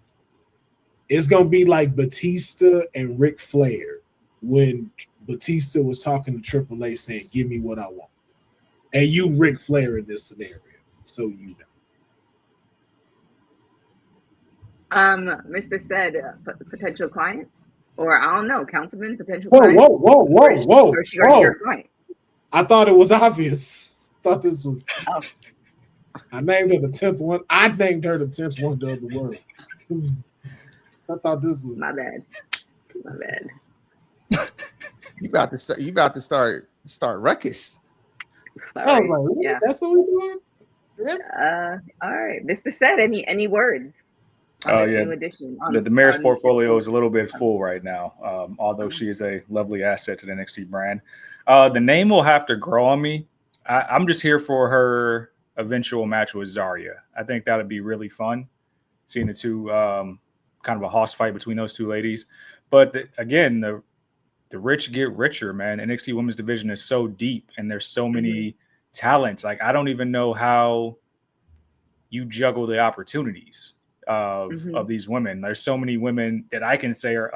it's gonna be like Batista and Ric Flair when Batista was talking to Triple H saying, "Give me what I want," and you Ric Flair in this scenario, so you know. Mr. said potential client, or I don't know, councilman, potential Whoa, client. whoa. Or she your client. I thought it was obvious. Thought this was. Oh. I named her the 10th one. I named her the 10th wonder of the world. I thought this was my bad. You about to start ruckus. I was like, yeah, that's what we're doing. Really? All right, Mr. said any words? Oh yeah, new edition. The mayor's portfolio is a little bit full right now. Although she is a lovely asset to the NXT brand, the name will have to grow on me. I'm just here for her eventual match with Zarya. I think that would be really fun, seeing the two kind of a hoss fight between those two ladies. But again, the rich get richer, man. NXT Women's Division is so deep, and there's so many talents. Like, I don't even know how you juggle the opportunities of these women. There's so many women that I can say are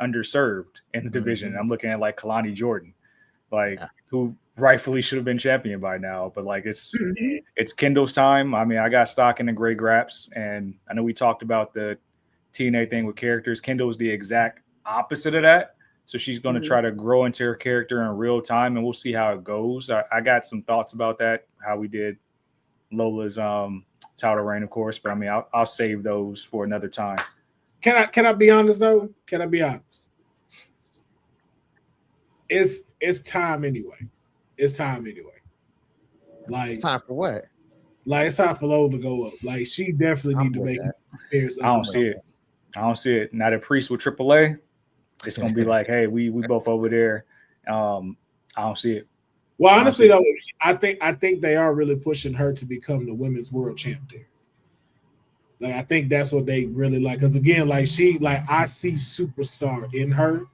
underserved in the division. I'm looking at like Kalani Jordan, who rightfully should have been champion by now, but like it's Kendal's time. I mean, I got stock in the Grey Graps, and I know we talked about the TNA thing with characters. Kendall is the exact opposite of that. So she's going to try to grow into her character in real time, and we'll see how it goes. I got some thoughts about that, how we did Lola's title reign, of course, but I mean, I'll save those for another time. Can I be honest though? Can I be honest? It's time anyway. It's time anyway. Like, it's time for what? Like, it's time for Lola to go up. Like, she definitely need to make it. I don't see it. I don't see it. Now that Priest with AAA, it's gonna be like, hey, we both over there. I don't see it. Well, honestly though, I think they are really pushing her to become the women's world champ there. Like, I think that's what they really like. Because again, like, I see superstar in her,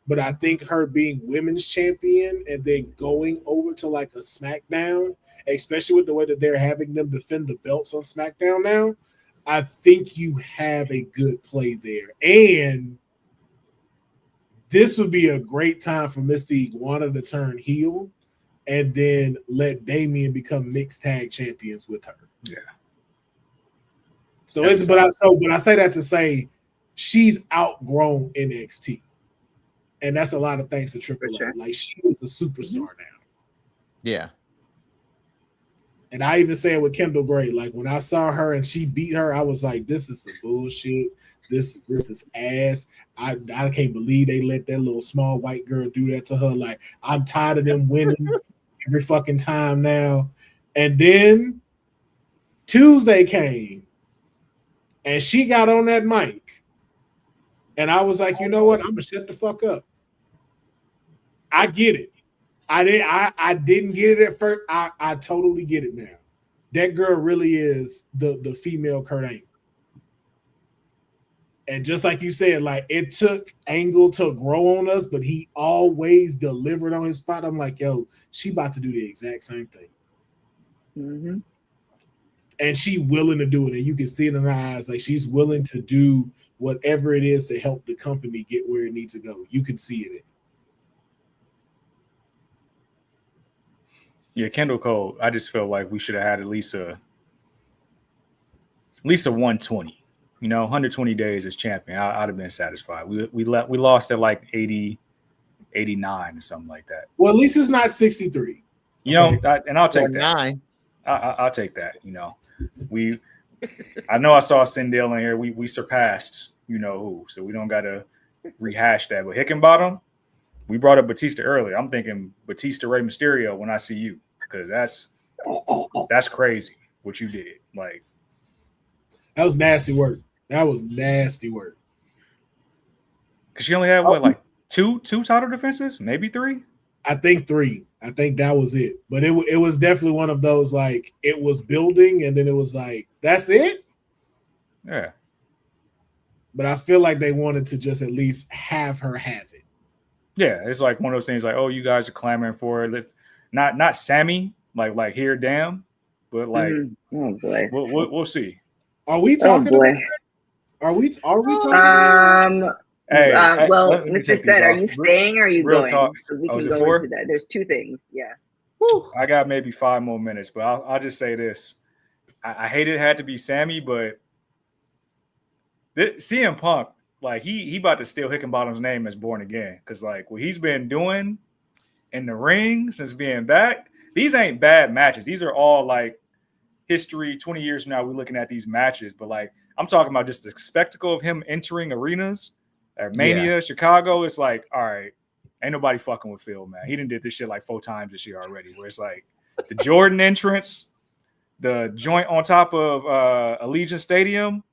but I think her being women's champion and then going over to like a SmackDown, especially with the way that they're having them defend the belts on SmackDown now, I think you have a good play there. And this would be a great time for Misty Iguana to turn heel, and then let Damian become mixed tag champions with her. Yeah. So but I say that to say she's outgrown NXT. And that's a lot of thanks to Triple A. Sure. Like, she is a superstar now. Yeah. And I even say it with Kendal Grey. Like, when I saw her and she beat her, I was like, this is some bullshit. This is ass. I can't believe they let that little small white girl do that to her. Like, I'm tired of them winning every fucking time now. And then Tuesday came and she got on that mic. And I was like, you know what? I'm gonna shut the fuck up. I get it. I didn't get it at first. I totally get it now. That girl really is the female Kurt Angle. And just like you said, like, it took Angle to grow on us, but he always delivered on his spot. I'm like, yo, she about to do the exact same thing. Mm-hmm. And she willing to do it. And you can see it in her eyes. Like, she's willing to do whatever it is to help the company get where it needs to go. You can see it. Yeah, Kendall Cole, I just felt like we should have had at least a 120. 120 days as champion. I'd have been satisfied. We lost at like 80, 89 or something like that. Well, at least it's not 63. And I'll take that. I'll take that. I know I saw Sindel in here. We surpassed who, so we don't got to rehash that. But Hickenbottom, we brought up Batista earlier. I'm thinking Batista Rey Mysterio when I see you, because that's crazy what you did. Like, that was nasty work. Because she only had what, two title defenses, maybe 3. I think 3. I think that was it. But it was definitely one of those, like, it was building and then it was like, that's it? Yeah. But I feel like they wanted to just at least have her have it. Yeah, it's like one of those things like, oh, you guys are clamoring for it. Not Sammy, like here, damn, but like, oh boy, we'll see. Are we talking about? Are we talking about? Well, Mr. Stead, are you staying or are you going? Talk. We can go into that. There's 2 things. Yeah. Whew. I got maybe 5 more minutes, but I'll just say this. I hate it had to be Sammy, but CM Punk, like, he about to steal Hickenbottom's name as Born Again, because like what he's been doing in the ring since being back, these ain't bad matches. These are all like history. 20 years from now, we're looking at these matches, but like, I'm talking about just the spectacle of him entering arenas at Mania, Chicago. It's like, all right, ain't nobody fucking with Phil, man. He done did this shit like 4 times this year already, where it's like the Jordan entrance, the joint on top of Allegiant Stadium,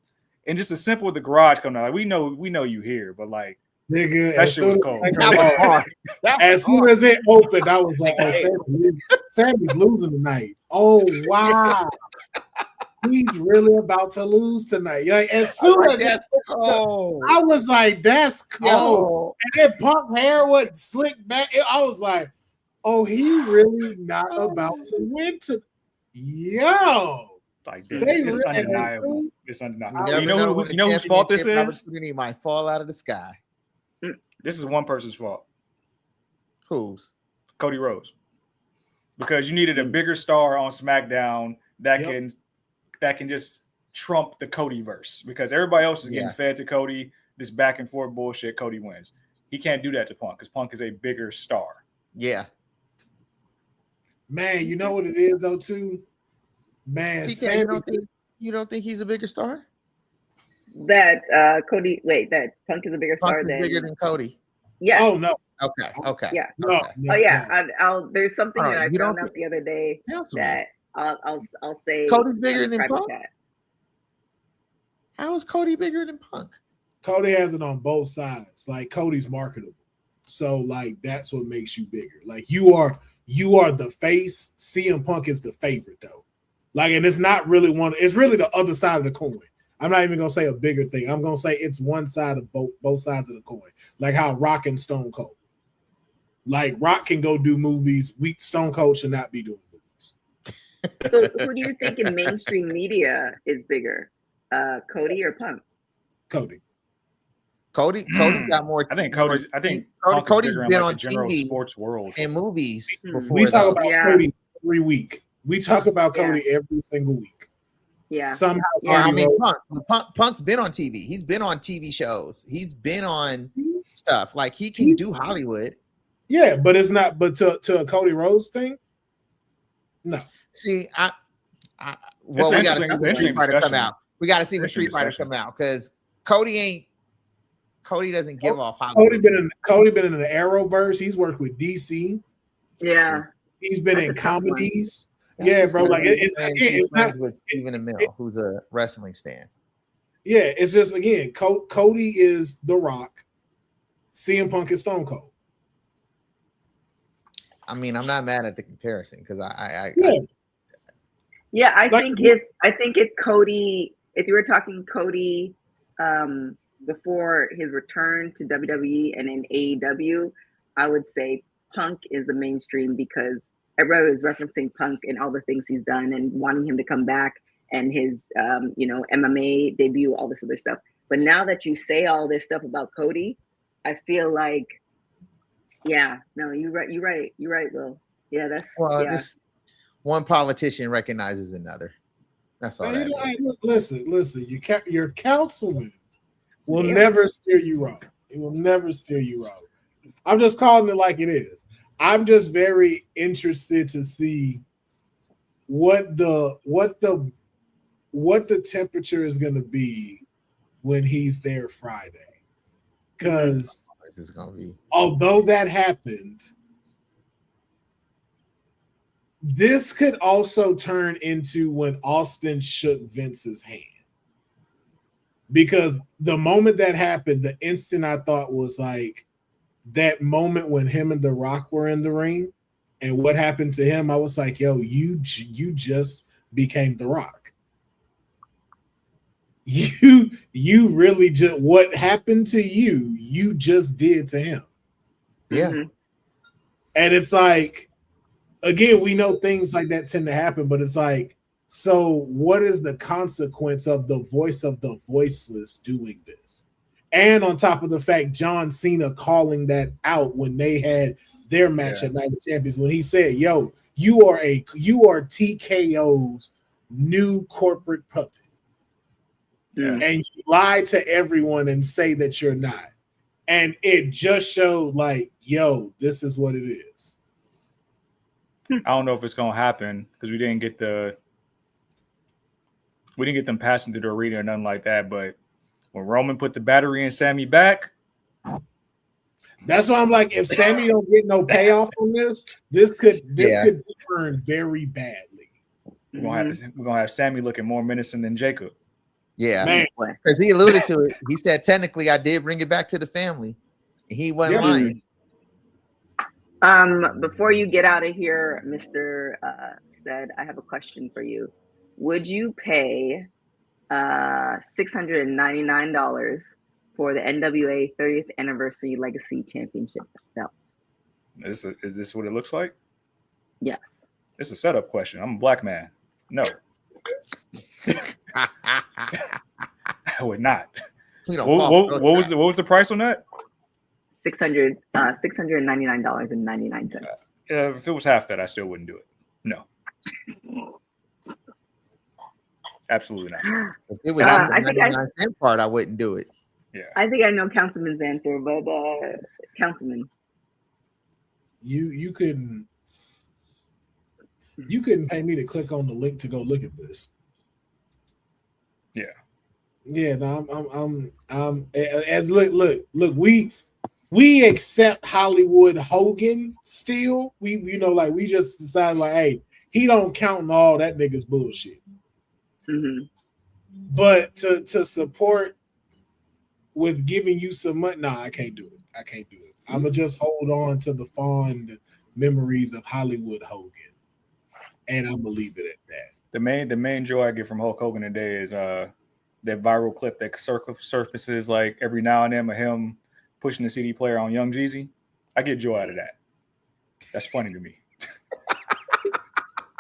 and just as simple as the garage coming out. Like, we know you here, but like, nigga, that shit was cold. As soon as it opened, I was like, oh, Sammy's losing tonight. Oh, wow. He's really about to lose tonight. Like, as soon as that's cold. I was like, that's cold. And then Punk hair would slick back. I was like, oh, he really not about to win to. Yo. Like, it's undeniable. It's undeniable. You know whose fault this is? Opportunity might fall out of the sky. This is one person's fault. Whose? Cody Rhodes. Because you needed a bigger star on SmackDown that can just trump the Cody verse, because everybody else is getting fed to Cody. This back and forth bullshit, Cody wins. He can't do that to Punk because Punk is a bigger star. Yeah. Man, you know what it is though too? Man, TK, you don't think he's a bigger star? That Punk is a bigger star than bigger than Cody. Yeah. Oh no. Okay. Yeah. No, okay. No, I'll there's something that I found out the other day that I'll say Cody's bigger than Punk. How is Cody bigger than Punk? Cody has it on both sides. Like, Cody's marketable. So like, that's what makes you bigger. Like, you are the face. CM Punk is the favorite though. Like, and it's not really it's really the other side of the coin. I'm not even gonna say a bigger thing. I'm gonna say it's one side of both sides of the coin. Like how Rock and Stone Cold. Like, Rock can go do movies. Stone Cold should not be doing movies. So who do you think in mainstream media is bigger? Cody or Punk? Cody. Cody's got more. I think more- Cody's bigger in, been like, on the general TV sports world. and movies before. We talk though. about Yeah. Cody every week. We talk about Cody every single week. Yeah. Somehow, Yeah. I mean, Cody Punk's been on TV. He's been on TV shows. He's been on stuff. Like he can do Hollywood. yeah, but it's not. But to a Cody Rhodes thing, no. See, we It's got to interesting- see when Street Fighter come discussion. out. We got to see when Interesting Street Fighter discussion. come out because Cody doesn't give off Hollywood. Cody been in the Arrowverse. He's worked with DC. Yeah. He's been That's in a tough one. comedies. Yeah, bro. Like it's not. with Stephen Amell, who's a wrestling stan. Yeah, it's just again, Cody is The Rock. CM Punk is Stone Cold. I mean, I'm not mad at the comparison because I Yeah, I Like- think if Cody, if you were talking Cody before his return to WWE and in AEW, I would say Punk is the mainstream because everybody was referencing Punk and all the things he's done and wanting him to come back and his MMA debut, all this other stuff. But now that you say all this stuff about Cody, I feel like, yeah, no, you're right, Will. Yeah, that's this one politician recognizes another. That's all. Man, That is. listen. Your councilman will Yeah. never steer you wrong. He will never steer you wrong. I'm just calling it like it is. I'm just very interested to see what the temperature is going to be when he's there Friday. Because It's gonna be. although that happened, this could also turn into when Austin shook Vince's hand. Because the moment that happened, the instant I thought was like that moment when him and The Rock were in the ring and what happened to him, I was like, yo, you just became The Rock. You really just, what happened to you just did to him. Yeah. Mhm. And it's like, again, we know things like that tend to happen, but it's like, so what is the consequence of the voice of the voiceless doing this? And on top of the fact, John Cena calling that out when they had their match at Night of Champions, when he said, yo, you are TKO's new corporate puppet. Yeah. And you lie to everyone and say that you're not. And it just showed like, yo, this is what it is. I don't know if it's gonna happen because we didn't get them passing through the arena or nothing like that. But when Roman put the battery in Sammy back, That's why I'm like, if Sammy don't get no payoff on this could turn very badly. we're gonna have Sammy looking more menacing than Jacob. Yeah, Man, because he alluded to it. He said, technically, I did bring it back to the family. He wasn't lying. Before you get out of here, Mr. Said, I have a question for you. Would you pay $699 for the NWA 30th Anniversary Legacy Championship belt? Is this what it looks like? Yes. It's a setup question. I'm a black man. No, I would not. You know, What was the price on that? $699.99. If it was half that, I still wouldn't do it. No, absolutely not. If it was just the I think 99-cent part, I wouldn't do it. Yeah, I think I know Councilman's answer, but Councilman. you couldn't pay me to click on the link to go look at this. yeah. Yeah, no, I'm as look, we accept Hollywood Hogan still. We we just decided like, hey, he don't count in all that nigga's bullshit. Mm-hmm. But to support with giving you some money, I can't do it. I'm gonna just hold on to the fond memories of Hollywood Hogan, and I'm gonna leave it at that. The main joy I get from Hulk Hogan today is that viral clip that surfaces like every now and then of him pushing the CD player on Young Jeezy. I get joy out of that. That's funny to me.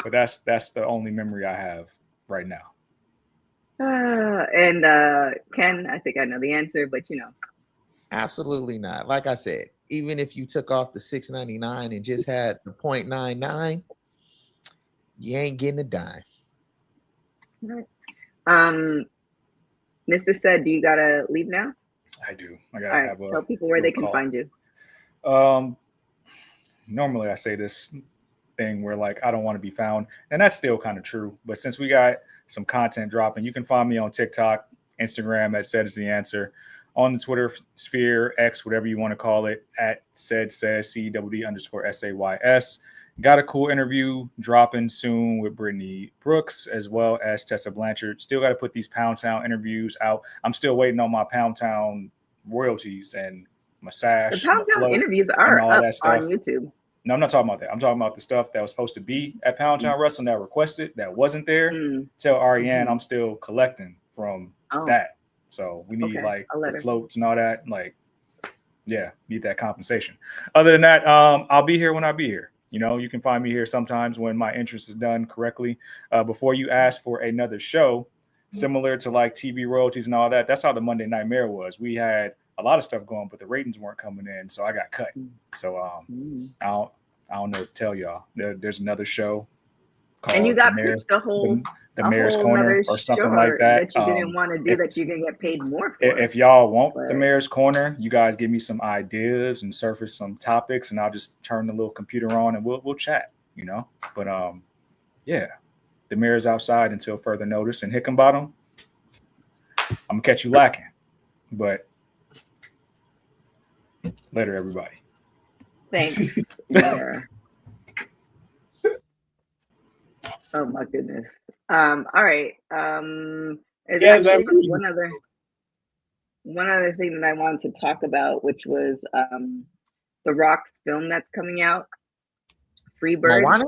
But that's the only memory I have right now. And Ken, I think I know the answer, but Absolutely not. Like I said, even if you took off the $6.99 and just had the 0.99, you ain't getting a dime. Mr. Said, do you gotta leave now? I do. I All gotta right, have a tell people where they can call. find you. Normally I say this thing where like I don't want to be found, and that's still kind of true. But since we got some content dropping, you can find me on TikTok, Instagram at Said Is The Answer, on the Twitter sphere, X, whatever you want to call it, at Says CWD_SAYS. Got a cool interview dropping soon with Brittany Brooks as well as Tessa Blanchard. Still got to put these Pound Town interviews out. I'm still waiting on my Pound Town royalties and my sash. The Pound Town interviews are up on YouTube. No, I'm not talking about that. I'm talking about the stuff that was supposed to be at Pound Town Wrestling that requested, that wasn't there. Tell Ariane I'm still collecting from that. So we need like the floats and all that. Like, yeah, need that compensation. Other than that, I'll be here when I be here. You know, you can find me here sometimes when my interest is done correctly. Before you ask for another show, similar to like TV royalties and all that, that's how the Monday Nightmare was. We had a lot of stuff going, but the ratings weren't coming in, so I got cut. So I don't know what to tell y'all. There's another show called and you got pitched the Mayor's Corner or something like that. You didn't want to do that. You can get paid more for. If y'all want the Mayor's Corner, you guys give me some ideas and surface some topics, and I'll just turn the little computer on and we'll chat. You know, but yeah, the Mayor's outside until further notice. And Hickenbottom, I'm gonna catch you lacking, but later, everybody. Thanks. Yeah. Oh my goodness. All right. There's one other thing that I wanted to talk about, which was the Rock's film that's coming out. Freebird. Moana?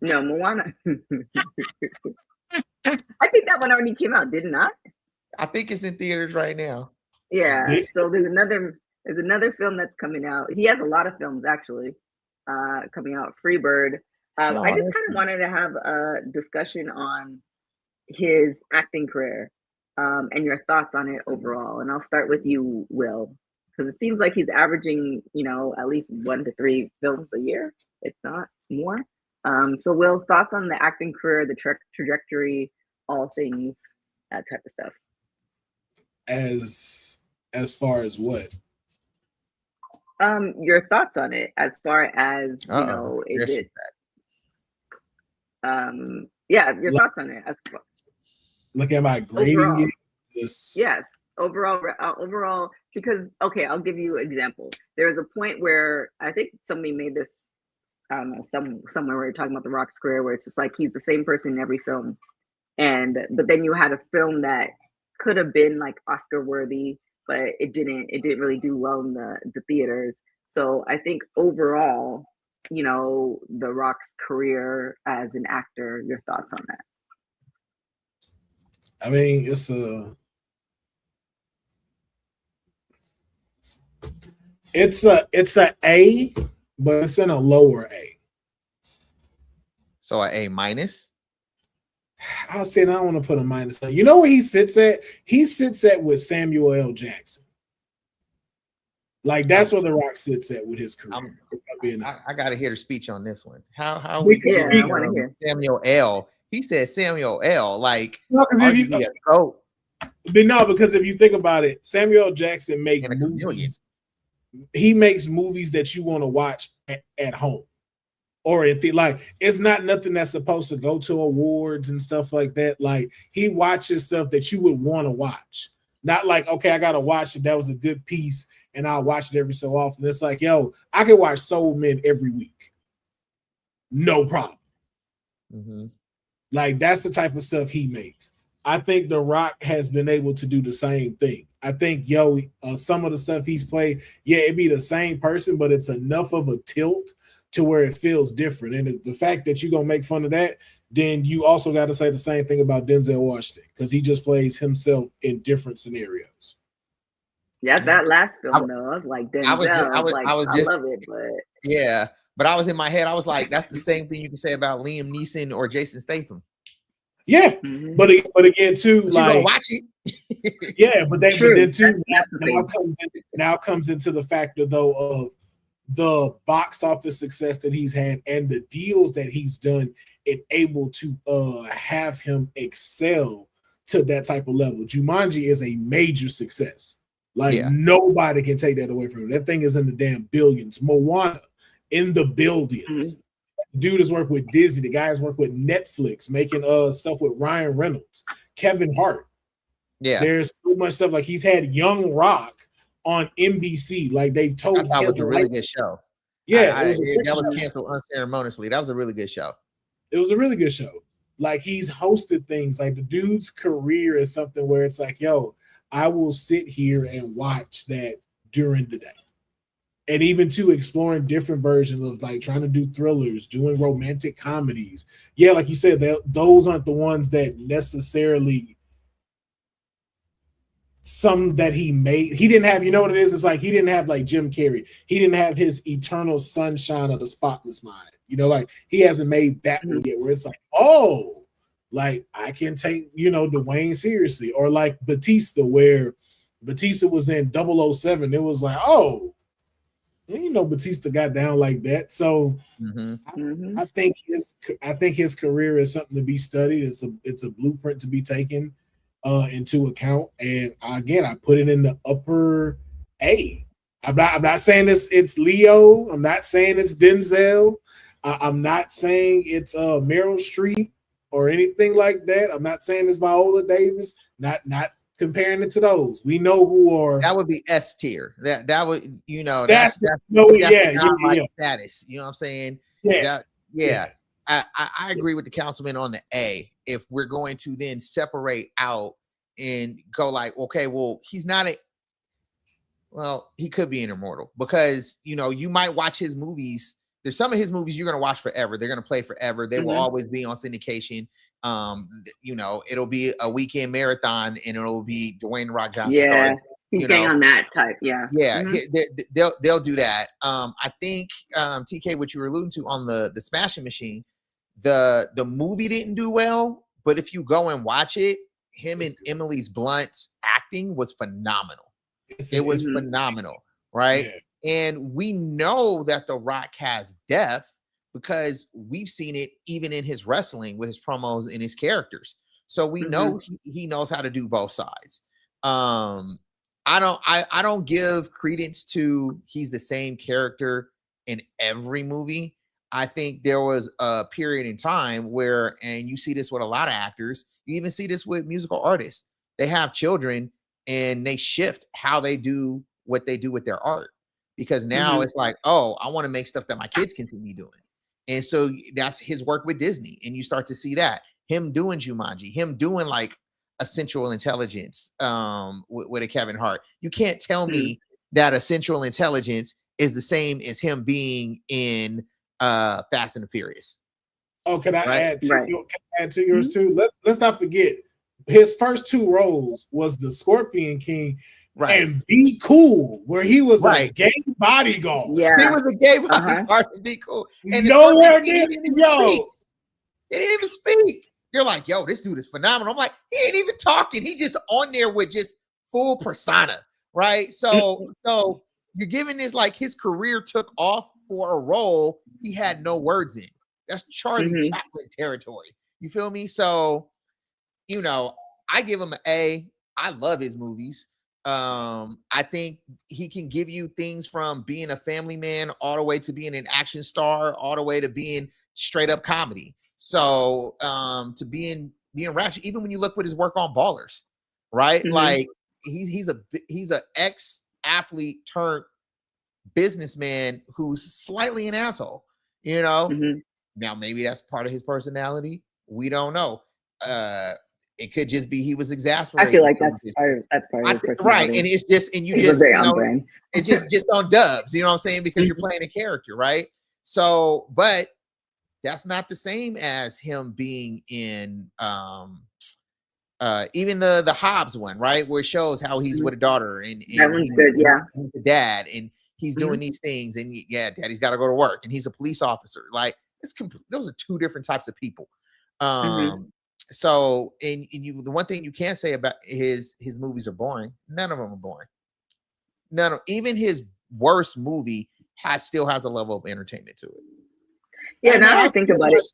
No, Moana. I think that one already came out, did it not? I think it's in theaters right now. Yeah. So there's another film that's coming out. He has a lot of films actually coming out. Freebird. I just kind of wanted to have a discussion on his acting career and your thoughts on it overall. And I'll start with you, Will, because it seems like he's averaging, at least 1 to 3 films a year, if not more. So, Will, thoughts on the acting career, the trajectory, all things, that type of stuff. As far as what? Your thoughts on it, as far as is it? Your thoughts on it. Look at my grading. Yes, overall, because I'll give you an example. There was a point where I think somebody made this, I don't know, somewhere where you're talking about the Rock's career, where it's just like he's the same person in every film, but then you had a film that could have been like Oscar worthy, but it didn't really do well in the theaters. So I think overall, the Rock's career as an actor, your thoughts on that? I mean, it's a A, but it's in a lower A. So an A minus? I was saying I don't want to put a minus. You know where he sits at? He sits at with Samuel L. Jackson. Like that's where The Rock sits at with his career. I got to hear the speech on this one. How I want to hear Samuel L. He said Samuel L. Like, because if you think about it, Samuel L. Jackson makes movies. He makes movies that you want to watch at home, or it's not nothing that's supposed to go to awards and stuff like that. Like he watches stuff that you would want to watch, not like I gotta watch it. That was a good piece. And I'll watch it every so often. It's like, I can watch Soul Men every week. No problem. Mm-hmm. Like, that's the type of stuff he makes. I think The Rock has been able to do the same thing. I think, some of the stuff he's played, it'd be the same person, but it's enough of a tilt to where it feels different. And the fact that you're going to make fun of that, then you also got to say the same thing about Denzel Washington, because he just plays himself in different scenarios. Yeah, that last film though, I was like, Denzel, I love it, but yeah, but I was in my head, I was like, that's the same thing you can say about Liam Neeson or Jason Statham. Yeah, but again too, But like you gonna watch it. yeah, but then too That's the thing. now comes into the factor though of the box office success that he's had and the deals that he's done and able to have him excel to that type of level. Jumanji is a major success. Like nobody can take that away from him. That thing is in the damn billions. Moana in the billions. Dude has worked with Disney. The guy has worked with Netflix, making stuff with Ryan Reynolds, Kevin Hart. Yeah, there's so much stuff. Like he's had Young Rock on NBC. Like they've told. That was a really good show. Yeah, that was canceled unceremoniously. That was a really good show. It was a really good show. Like he's hosted things. Like the dude's career is something where it's like, yo, I will sit here and watch that during the day. And even to exploring different versions of like trying to do thrillers, doing romantic comedies. Yeah, like you said, those aren't the ones that necessarily some that he made. He didn't have, you know what it is? It's like he didn't have like Jim Carrey. He didn't have his Eternal Sunshine of the Spotless Mind. You know, like he hasn't made that one yet where it's like, oh, like I can take, you know, Dwayne seriously. Or like Batista, where Batista was in 007. It was like, oh, you know, Batista got down like that. So I think his career is something to be studied. It's a blueprint to be taken into account. And again, I put it in the upper A. I'm not saying it's Leo. I'm not saying it's Denzel. I'm not saying it's Meryl Streep or anything like that. I'm not saying it's Viola Davis. Not comparing it to those. We know who are. That would be S tier. That would, you know, that's status. You know what I'm saying? Yeah. I agree with the councilman on the A. If we're going to then separate out and go like, okay, well, he's not he could be an immortal because, you know, you might watch his movies. There's some of his movies you're going to watch forever. They're going to play forever. They will always be on syndication. You know, it'll be a weekend marathon and it'll be Dwayne "Rock" Johnson. Yeah, he's staying on that type. Yeah. They'll do that. I think TK, what you were alluding to on the Smashing Machine, the movie didn't do well, but if you go and watch it, him and Emily Blunt's acting was phenomenal. It was phenomenal, right? Yeah. And we know that The Rock has depth because we've seen it even in his wrestling with his promos and his characters. So we know he knows how to do both sides. I don't give credence to he's the same character in every movie. I think there was a period in time where, and you see this with a lot of actors, you even see this with musical artists. They have children and they shift how they do what they do with their art. Because now it's like, oh, I want to make stuff that my kids can see me doing. And so that's his work with Disney. And you start to see that. Him doing Jumanji, him doing like a Central Intelligence with a Kevin Hart. You can't tell me that a Central Intelligence is the same as him being in Fast and the Furious. Oh, can I add to yours too? Let's not forget, his first two roles was the Scorpion King. Right. And Be Cool, where he was a gay bodyguard. Yeah, he was a gay bodyguard. Be Cool. And nowhere near He didn't even speak. You're like, yo, this dude is phenomenal. I'm like, he ain't even talking. He just on there with just full persona, right? So you're giving this like his career took off for a role he had no words in. That's Charlie Chaplin territory. You feel me? So, you know, I give him an A. I love his movies. I think he can give you things from being a family man all the way to being an action star, all the way to being straight up comedy. So to being ratchet, even when you look with his work on Ballers, right? Like he's a ex-athlete turned businessman who's slightly an asshole, you know. Now maybe that's part of his personality. We don't know. It could just be he was exasperated. I feel like that's part of his right. And it's just, and you just, you know, it's just on dubs, you know what I'm saying? Because you're playing a character, right? So, but that's not the same as him being in even the Hobbs one, right? Where it shows how he's with a daughter and that one's good, yeah. He's a dad and he's doing these things and daddy's got to go to work and he's a police officer. Like those are two different types of people. So, the one thing you can't say about his movies are boring. None of them are boring. Even his worst movie still has a level of entertainment to it. Yeah, now I think about it.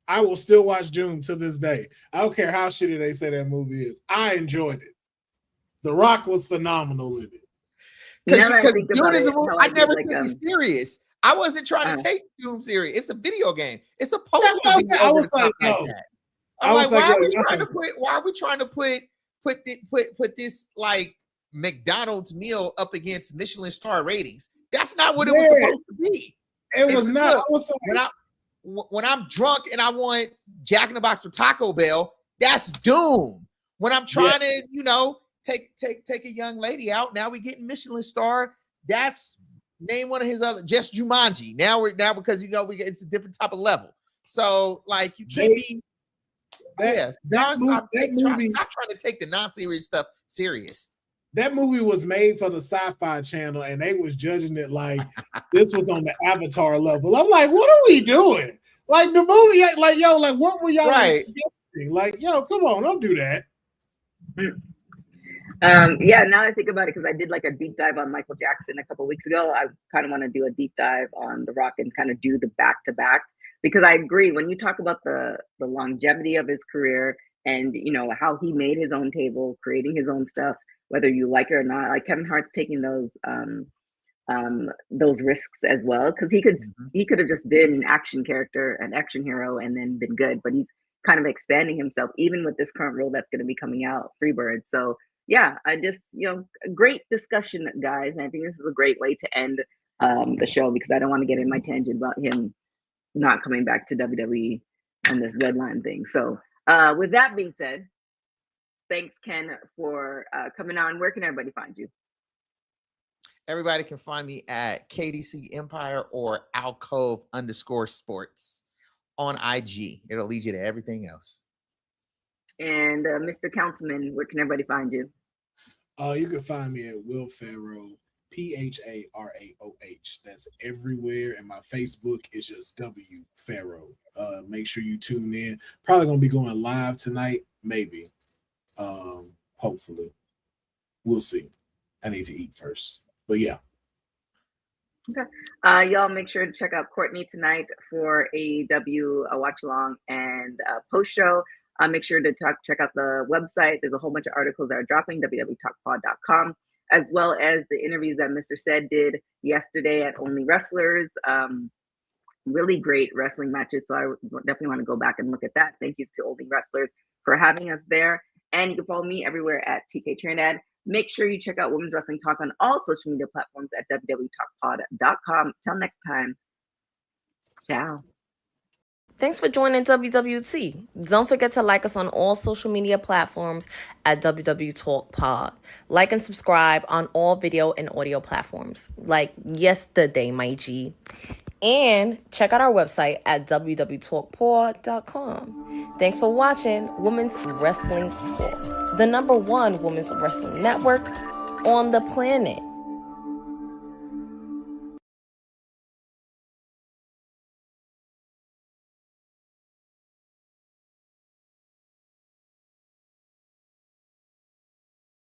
I will still watch Doom to this day. I don't care how shitty they say that movie is. I enjoyed it. The Rock was phenomenal in it. Because Doom is a movie I never took it serious. I wasn't trying to take Doom serious. It's a video game. It's supposed to be. I was like, no. I'm like, why are we trying to put this like McDonald's meal up against Michelin star ratings? That's not what it was supposed to be. It was not. When I'm drunk and I want Jack in the Box or Taco Bell, that's Doom. When I'm trying to, take a young lady out, now we getting Michelin star. That's name one of his other, just Jumanji. Now because it's a different type of level. So like you can't be. Stop trying to take the non-serious stuff serious. That movie was made for the Sci-Fi Channel, and they was judging it like this was on the Avatar level. I'm like, what are we doing? Like the movie, what were y'all expecting? Like, come on, don't do that. Now I think about it, because I did like a deep dive on Michael Jackson a couple of weeks ago. I kind of want to do a deep dive on The Rock and kind of do the back-to-back, because I agree when you talk about the longevity of his career and how he made his own table, creating his own stuff, whether you like it or not. Like Kevin Hart's taking those risks as well, because he could have just been an action character, an action hero, and then been good. But he's kind of expanding himself, even with this current role that's going to be coming out, Freebird. So yeah, I just a great discussion, guys. And I think this is a great way to end the show, because I don't want to get in my tangent about him not coming back to WWE and this deadline thing. So with that being said, thanks, Ken, for coming on. Where can everybody find you? Everybody can find me at KDC Empire or Alcove_sports on IG. It'll lead you to everything else. And Mr. Councilman, where can everybody find you? You can find me at Will Pharaoh, PHARAOH. That's everywhere. And my Facebook is just W Pharaoh. Make sure you tune in. Probably gonna be going live tonight, maybe. Hopefully. We'll see. I need to eat first. But yeah. Okay. Y'all make sure to check out Courtney tonight for AEW watch along and post show. Make sure to check out the website. There's a whole bunch of articles that are dropping, www.talkpod.com, as well as the interviews that Mr. Said did yesterday at Only Wrestlers. Really great wrestling matches. So I definitely want to go back and look at that. Thank you to Only Wrestlers for having us there. And you can follow me everywhere at TK Trinidad. Make sure you check out Women's Wrestling Talk on all social media platforms at www.talkpod.com. Till next time. Ciao. Thanks for joining WWT. Don't forget to like us on all social media platforms at WW Talk Pod. Like and subscribe on all video and audio platforms, like yesterday, my G. And check out our website at www.talkpod.com. Thanks for watching Women's Wrestling Talk, the #1 women's wrestling network on the planet.